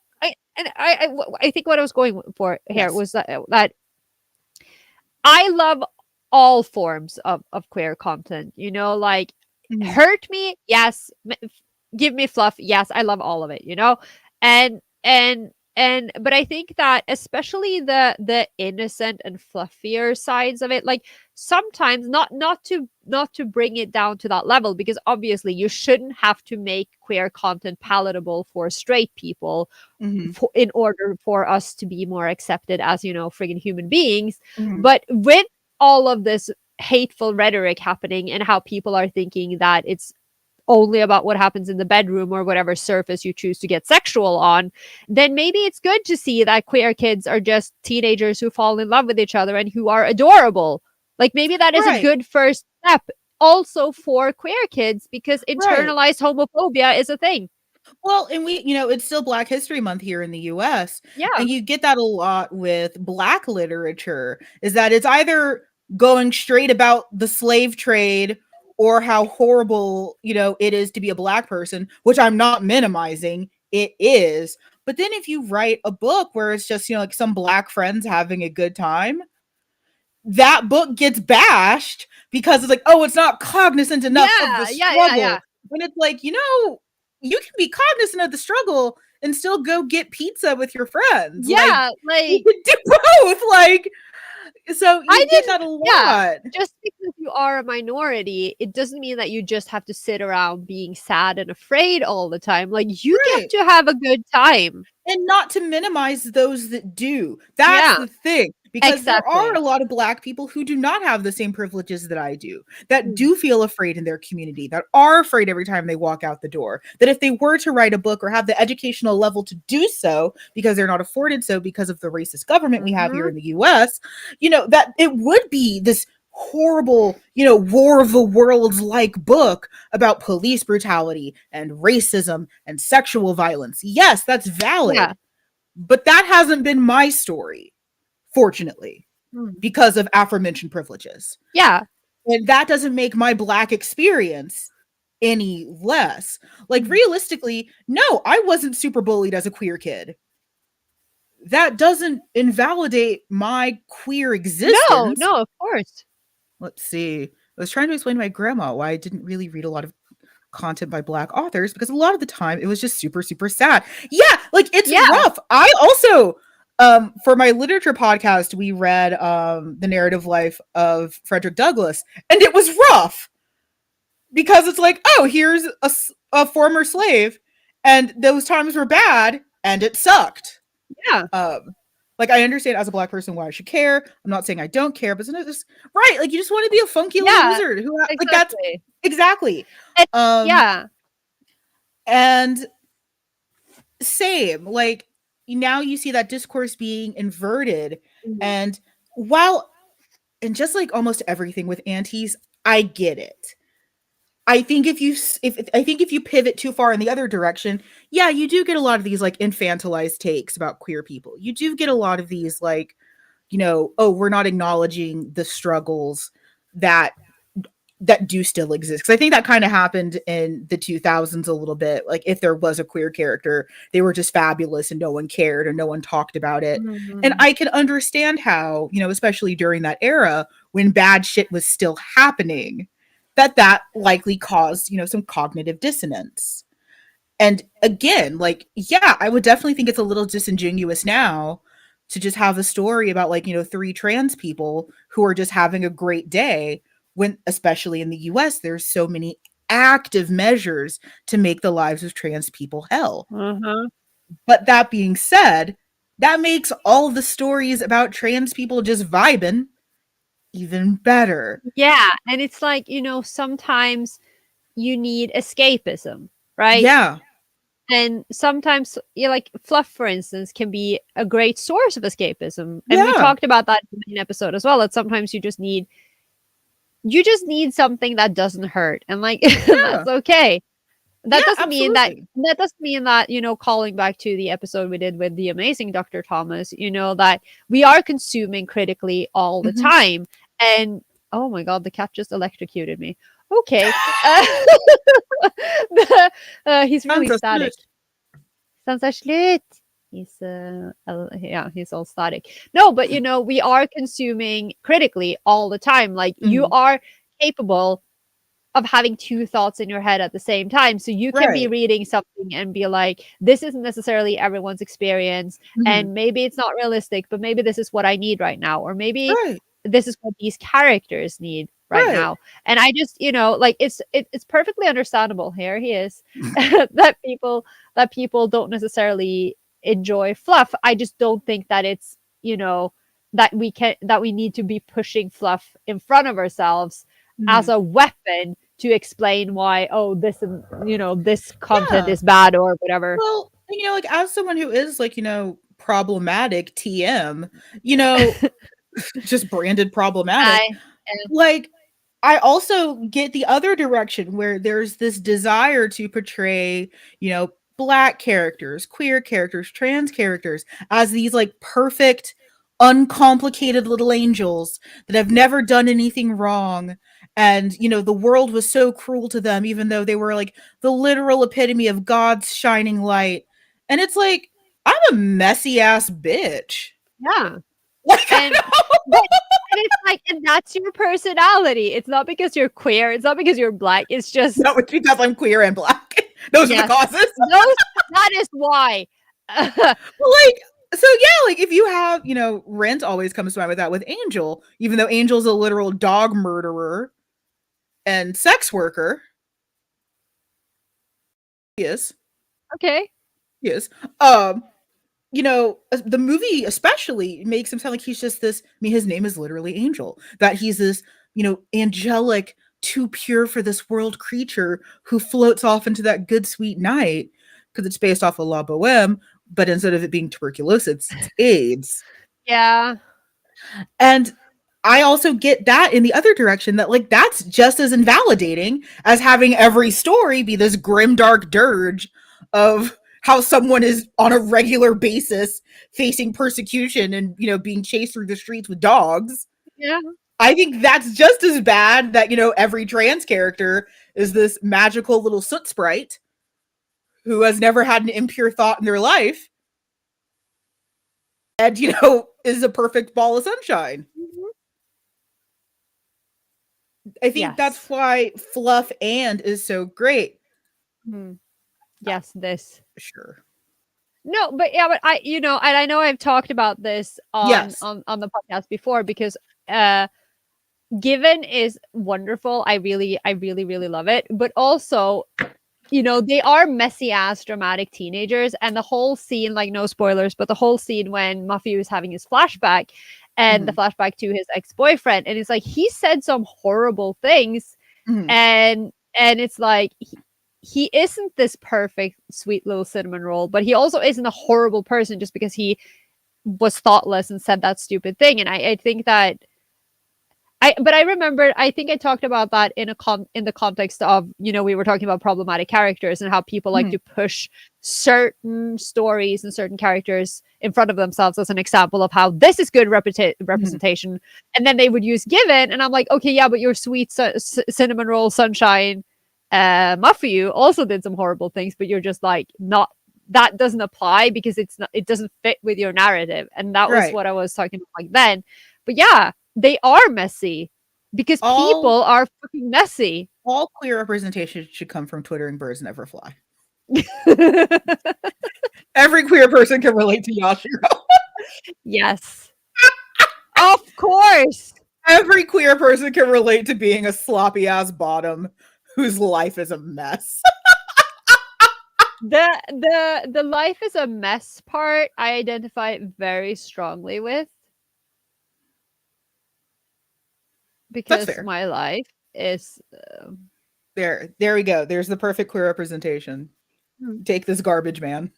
I think what I was going for here yes. was that I love all forms of queer content. Like, Mhm. hurt me, yes. Give me fluff, yes. I love all of it. And but I think that especially the innocent and fluffier sides of it, like, sometimes not to bring it down to that level, because obviously you shouldn't have to make queer content palatable for straight people Mhm. in order for us to be more accepted as friggin' human beings. Mhm. But with all of this hateful rhetoric happening, and how people are thinking that it's only about what happens in the bedroom or whatever surface you choose to get sexual on, then maybe it's good to see that queer kids are just teenagers who fall in love with each other and who are adorable. Like, maybe that is a Right. good first step also for queer kids, because Right. internalized homophobia is a thing. Well, and it's still Black History Month here in the US, Yeah. and you get that a lot with Black literature, is that it's either going straight about the slave trade, or how horrible, it is to be a Black person, which I'm not minimizing. It is. But then if you write a book where it's just, like some Black friends having a good time, that book gets bashed because it's like, oh, it's not cognizant enough of the Yeah. struggle. When it's like, you can be cognizant of the struggle and still go get pizza with your friends. Like, Yeah, you like, can do both. Like, so I you get didn't that a yeah, lot. just because you are a minority, it doesn't mean that you just have to sit around being sad and afraid all the time. Like, you get Right. to have a good time. And not to minimize those that do. That's Yeah, the thing. Because there are exactly. a lot of Black people who do not have the same privileges that I do, that Mm. do feel afraid in their community, that are afraid every time they walk out the door. That if they were to write a book or have the educational level to do so, because they're not afforded so because of the racist government we have here Mhm. in the US, that it would be this horrible, War of the Worlds like book about police brutality and racism and sexual violence. Yes, that's Yeah. valid. But that hasn't been my story, fortunately, Mm. because of aforementioned privileges. Yeah. And that doesn't make my Black experience any less. Like, Mm. realistically, no, I wasn't super bullied as a queer kid. That doesn't invalidate my queer No, existence. no, of course. Let's see. I was trying to explain to my grandma why I didn't really read a lot of content by Black authors, because a lot of the time it was just super, super sad. Yeah, like, it's Yeah. rough. I also, for my literature podcast, we read The Narrative Life of Frederick Douglass, and it was rough because it's like, oh, here's a former slave, and those times were bad, and it sucked. Yeah. Like, I understand as a Black person why I should care. I'm not saying I don't care, but sometimes it's right. Like, you just want to be a funky little Yeah, wizard who, like, that's exactly. exactly. And Um, yeah. and same, like, now you see that discourse being inverted. Mhm. And while And just like almost everything with antis, I get it. I think if you pivot too far in the other direction, yeah, you do get a lot of these like infantilized takes about queer people. You do get a lot of these like, oh, we're not acknowledging the struggles that do still exist. Because I think that kind of happened in the 2000s a little bit. Like if there was a queer character, they were just fabulous and no one cared or no one talked about it. And Mhm. I can understand how, especially during that era when bad shit was still happening, that likely caused, some cognitive dissonance. And again, like, yeah, I would definitely think it's a little disingenuous now to just have a story about like, three trans people who are just having a great day when, especially in the US, there's so many active measures to make the lives of trans people hell. Uh-huh. But that being said, that makes all the stories about trans people just vibing even better. Yeah, and it's like, sometimes you need escapism, right? Yeah. And sometimes, like Fluff, for instance, can be a great source of escapism. And we Yeah. talked about that in the main episode as well. That sometimes you just need something that doesn't hurt, and like Yeah. that's okay. Yeah, That absolutely. doesn't mean that, calling back to the episode we did with the amazing Dr. Thomas, that we are consuming critically all the Mhm. time. And oh my god, the cat just electrocuted me. Okay. He's really Sounds static. good. Sounds slut. He's yeah, he's all static. No, but we are consuming critically all the time. Like you Mhm. are capable of having two thoughts in your head at the same time. So you can be Right. reading something and be like, this isn't necessarily everyone's experience. Mhm. And maybe it's not realistic, but maybe this is what I need right now. Or maybe Right. this is what these characters need right Right. now. And I just, like it's perfectly understandable. Here he is. that people don't necessarily enjoy Fluff. I just don't think that it's, that we need to be pushing Fluff in front of ourselves as Mhm. a weapon to explain why, oh, this and this content Yeah. is bad or whatever. Well, like as someone who is like, problematic TM, you know, just branded problematic, I like I also get the other direction where there's this desire to portray, black characters, queer characters, trans characters as these like perfect, uncomplicated little angels that have never done anything wrong. And, the world was so cruel to them, even though they were like the literal epitome of God's shining light. And it's like, I'm a messy ass bitch. yeah. Like, I And know. but and it's like, and that's your personality. It's not because you're queer. It's not because you're black. It's just No, it's because I'm queer and black. Those are the yes. causes. Those that is why. Like, so yeah, like if you have, Rent always comes to mind with that with Angel, even though Angel's a literal dog murderer and sex worker. He is. Okay. He is. The movie especially makes him sound like he's just this. I mean, his name is literally Angel. That he's this, angelic, too pure for this world creature who floats off into that good sweet night because it's based off of La Boheme, but instead of it being tuberculosis, it's AIDS. Yeah. And I also get that in the other direction that like that's just as invalidating as having every story be this grim dark dirge of how someone is on a regular basis facing persecution and being chased through the streets with dogs. Yeah. I think that's just as bad that every trans character is this magical little soot sprite who has never had an impure thought in their life and is a perfect ball of sunshine. Mhm. I think that's Yes. why Fluff and is so great. Mhm. Yes, this. Sure. No, but yeah, but and I know I've talked about this on Yes. on the podcast before because Given is wonderful. I really, really love it. But also, they are messy ass dramatic teenagers, and the whole scene, like no spoilers, but the whole scene when Muffy was having his flashback and the Mhm. flashback to his ex-boyfriend, and it's like he said some horrible things, Mhm. and it's like he isn't this perfect sweet little cinnamon roll, but he also isn't a horrible person just because he was thoughtless and said that stupid thing. And I think that But I remember, I think I talked about that in the context of, we were talking about problematic characters and how people like to push certain stories and certain characters in front of themselves as an example of how this is good representation. And then they would use Given, and I'm like, okay, yeah, but your sweet cinnamon roll sunshine Muffy also did some horrible things, but you're just like, not, that doesn't apply because it doesn't fit with your narrative. And that was Right. what I was talking about like then. But yeah, they are messy because people are fucking messy. All queer representation should come from twittering birds never fly. Every queer person can relate to Yashiro. Yes. Of course. Every queer person can relate to being a sloppy ass bottom whose life is a mess. The life is a mess part I identify very strongly with. Because my life is there we go. There's the perfect queer representation. Take this garbage man.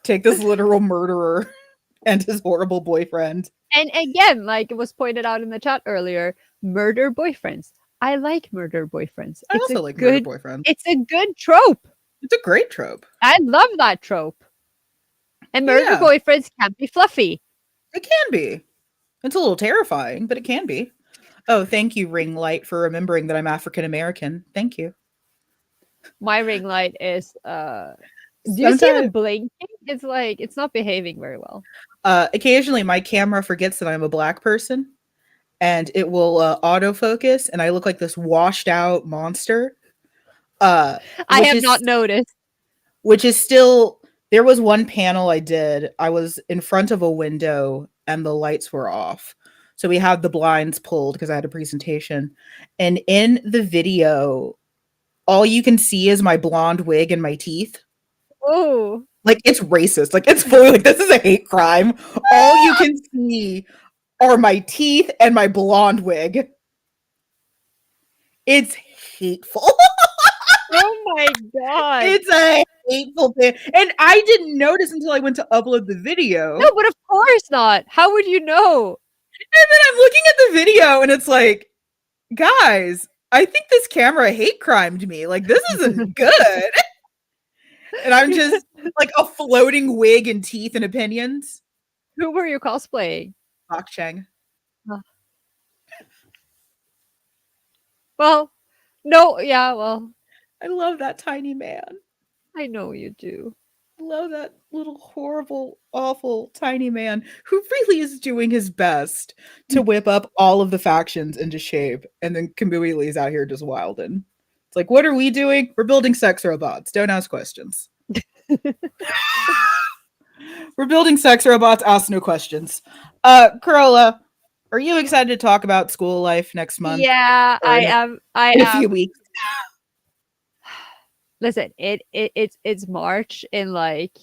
Take this literal murderer and his horrible boyfriend. And again, like it was pointed out in the chat earlier, murder boyfriends. I like murder boyfriends. I also like murder boyfriends. It's a good trope. It's a great trope. I love that trope. And murder boyfriends can be fluffy. It can be. It's a little terrifying, but it can be. Oh, thank you, Ring Light, for remembering that I'm African American. Thank you. My ring light is do you see the blinking? It's like it's not behaving very well. Occasionally my camera forgets that I'm a Black person and it will autofocus and I look like this washed out monster. I have not noticed. Which is still, there was one panel I did. I was in front of a window and the lights were off. So we had the blinds pulled because I had a presentation. And in the video, all you can see is my blonde wig and my teeth. Oh. Like, it's racist. Like, it's fully like, this is a hate crime. All you can see are my teeth and my blonde wig. It's hateful. Oh my god. It's a hateful thing. And I didn't notice until I went to upload the video. No, but of course not. How would you know? And then I'm looking at the video and it's like, guys, I think this camera hate crimed me. Like, this isn't good. And I'm just like a floating wig and teeth and opinions. Who were you cosplaying? Bok Chang. Oh. Well, no, yeah, well. I love that tiny man. I know you do. I love that little horrible, awful tiny man who really is doing his best to whip up all of the factions into shape. And then Kamui Lee's out here just wilding. It's like, what are we doing? We're building sex robots. Don't ask questions. We're building sex robots. Ask no questions. Carola, are you excited to talk about school life next month? Yeah, I am. In a few weeks. Listen, it's March in like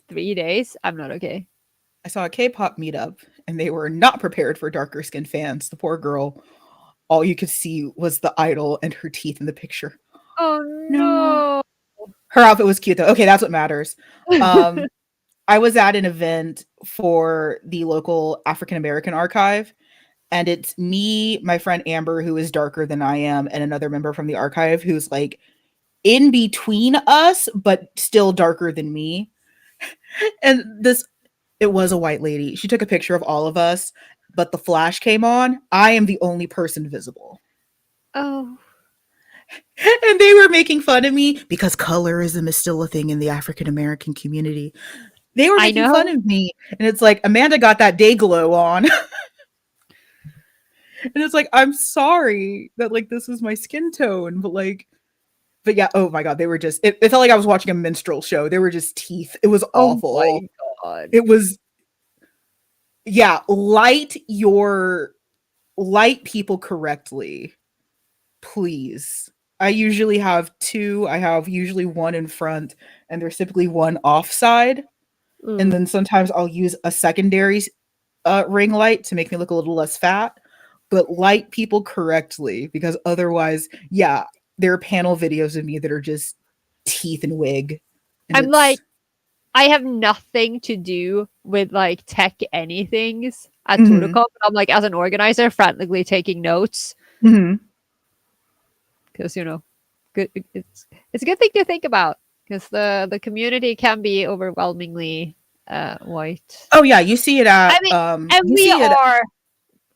3 days. I'm not okay. I saw a K-pop meetup and they were not prepared for darker skinned fans. The poor girl, all you could see was the idol and her teeth in the picture. Oh no. Her outfit was cute though. Okay, that's what matters. I was at an event for the local African American archive, and it's me, my friend Amber, who is darker than I am, and another member from the archive who's like in between us, but still darker than me. And it was a white lady. She took a picture of all of us, but the flash came on. I am the only person visible. Oh. And they were making fun of me because colorism is still a thing in the African American community. They were making fun of me. And it's like, Amanda got that day glow on. And it's like, I'm sorry that like this is my skin tone, but yeah, oh my god, they were just it felt like I was watching a minstrel show. They were just teeth. It was awful. Oh my god. It was, yeah, light people correctly, please. I usually have two. I have usually one in front and there's typically one offside. And then sometimes I'll use a secondary ring light to make me look a little less fat, but light people correctly, because otherwise, yeah, there are panel videos of me that are just teeth and wig. And I'm like, I have nothing to do with like tech anythings. at Turicom. I'm like, as an organizer, frantically taking notes because good. It's a good thing to think about because the community can be overwhelmingly white. Oh yeah, you see it at I mean, and you we see it. are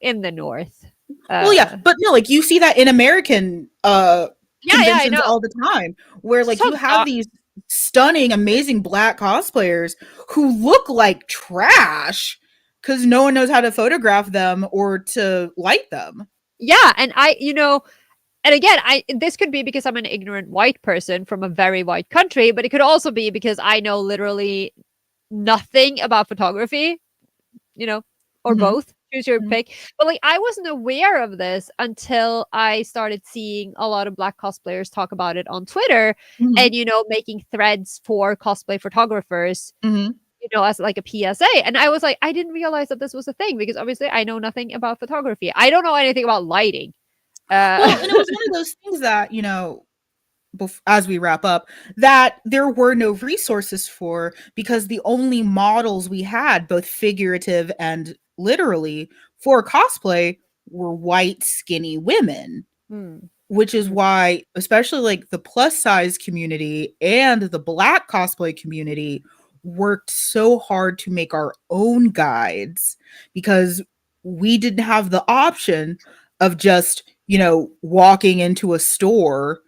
in the north. Well, yeah, but no, like you see that in American Yeah, I conventions know. all the time, where like you have these stunning, amazing Black cosplayers who look like trash because no one knows how to photograph them or to light them. Yeah, and and again, this could be because I'm an ignorant white person from a very white country, but it could also be because I know literally nothing about photography, or both. Choose your pick. But like I wasn't aware of this until I started seeing a lot of Black cosplayers talk about it on Twitter and making threads for cosplay photographers. As like a PSA. And I was like, I didn't realize that this was a thing because obviously I know nothing about photography. I don't know anything about lighting. Well, and it was one of those things that, as we wrap up, that there were no resources for because the only models we had, both figurative and literally, for cosplay were white, skinny women. Which is why, especially like the plus size community and the Black cosplay community worked so hard to make our own guides because we didn't have the option of just, walking into a store,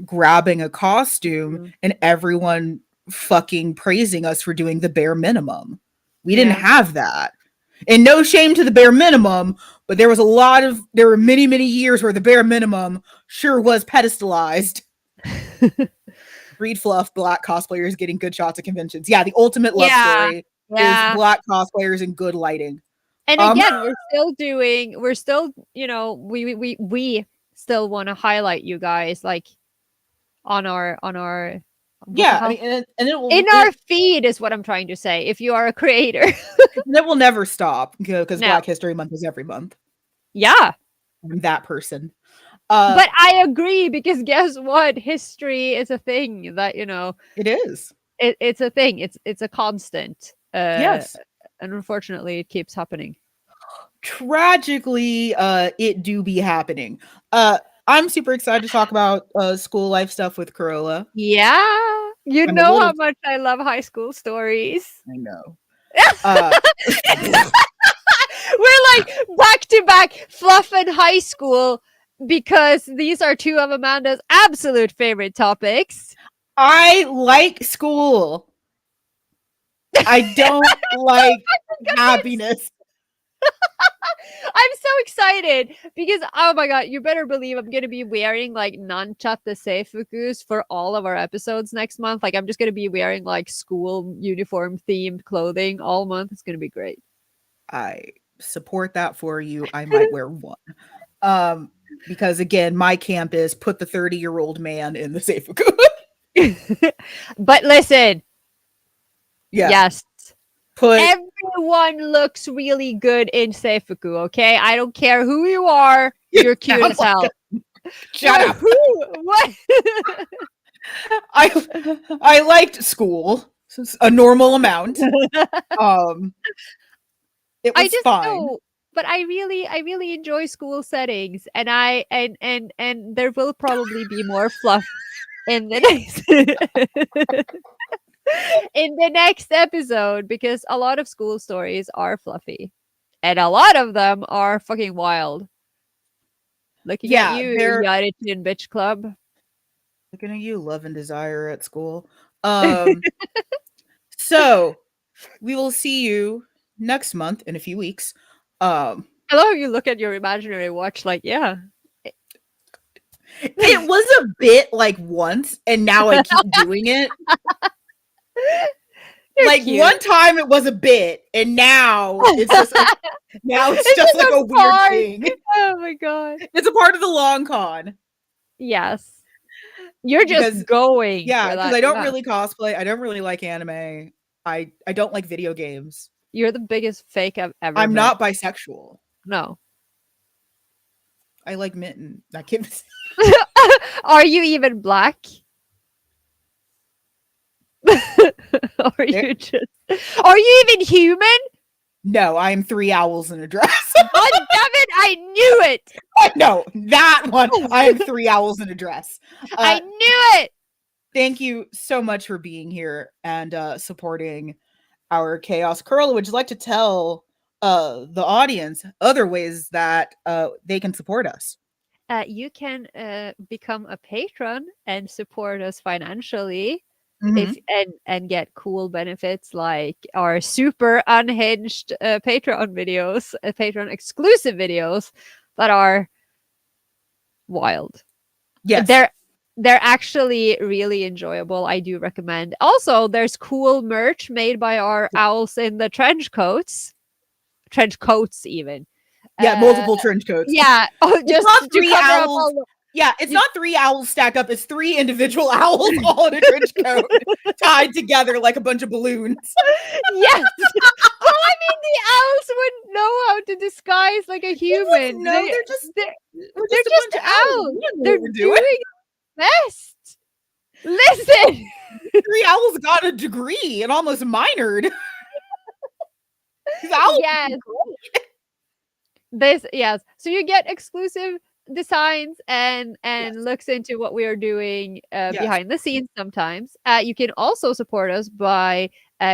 grabbing a costume, and everyone fucking praising us for doing the bare minimum. We didn't have that. And no shame to the bare minimum, but there were many, many years where the bare minimum sure was pedestalized. Read Fluff, Black cosplayers getting good shots at conventions. Yeah, the ultimate love story is Black cosplayers and good lighting. And again, we're still, we still want to highlight you guys like on our yeah, I mean, and in our feed is what I'm trying to say. If you are a creator, that will never stop because Black History Month is every month. Yeah, I'm that person. But I agree because guess what? History is a thing that it is. It's a thing. It's a constant. Yes, and unfortunately, it keeps happening. Tragically, it do be happening. I'm super excited to talk about school life stuff with Carola. Yeah, how much I love high school stories. I know. We're like back to back Fluff and high school because these are two of Amanda's absolute favorite topics. I like school. I don't like happiness. I'm so excited because oh my god, you better believe I'm gonna be wearing like Nanchat the Seifukus for all of our episodes next month. Like I'm just gonna be wearing like school uniform themed clothing all month. It's gonna be great. I support that for you. I might wear one. Because again, my camp is put the 30-year-old man in the Seifuku. But listen. Yeah. Yes. Everyone looks really good in Seifuku, okay? I don't care who you are. You're cute as hell. Shut up. What? I liked school. A normal amount. It was fine. Know, but I really enjoy school settings, and and there will probably be more fluff in the next in the next episode because a lot of school stories are fluffy, and a lot of them are fucking wild. Looking at you, United Bitch Club. Looking at you, love and desire at school. So we will see you next month in a few weeks. I love how you look at your imaginary watch like, yeah. It was a bit like once, and now I keep doing it. Like cute. One time it was a bit, and now it's just like, a weird thing. Oh my god. It's a part of the long con. Yes. You're just going. Yeah, because I don't really cosplay. I don't really like anime. I don't like video games. You're the biggest fake I've ever I'm not bisexual. No. I like Mitten. That kid. Are you even Black? Are you even human? No, I am 3 owls in a dress. God damn it! I knew it. No, that one. I am 3 owls in a dress. I knew it. Thank you so much for being here and supporting our chaos. Carola, would you like to tell the audience other ways that they can support us? You can become a patron and support us financially. Mhm. If and get cool benefits like our super unhinged Patreon videos, Patreon exclusive videos that are wild. Yes. They're actually really enjoyable. I do recommend. Also, there's cool merch made by our owls in the trench coats even. Yeah, multiple trench coats. Yeah, just not to 3 cover up owls. all the- Yeah, it's not 3 owls stacked up. It's 3 individual owls all in a trench coat tied together like a bunch of balloons. Yes. Well, I mean, the owls wouldn't know how to disguise like a human. No, they're just they're a just bunch of owls. We don't know They're what we're doing. doing their best. Listen. 3 owls got a degree and almost minored. These owls Yes. are great. Yes. So you get exclusive designs and looks into what we are doing behind the scenes sometimes. You can also support us by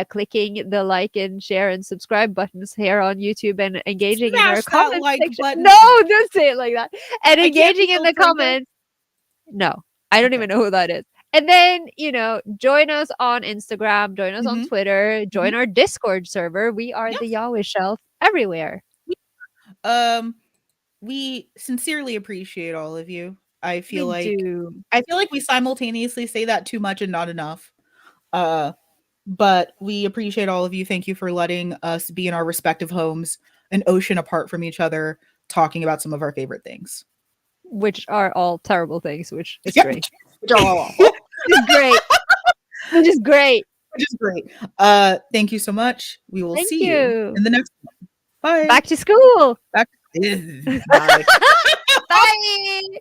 clicking the like and share and subscribe buttons here on YouTube and engaging in our Smash that comment like section. button. No, don't say it like that. And I can't be engaging in so the triggered. comments. No, I don't Okay. even know who that is. And then, join us on Instagram, join us on Mhm. Twitter, join our Discord server. We are the Yahweh Shelf everywhere. We sincerely appreciate all of you. I feel We do. like we simultaneously say that too much and not enough. But we appreciate all of you. Thank you for letting us be in our respective homes, an ocean apart from each other, talking about some of our favorite things. Which are all terrible things, which is Yep. great. Which are all awful. Which is great. Which is great. Which is great. Thank you so much. We will Thank see you in the next one. Bye. Back to school. Bye. Bye.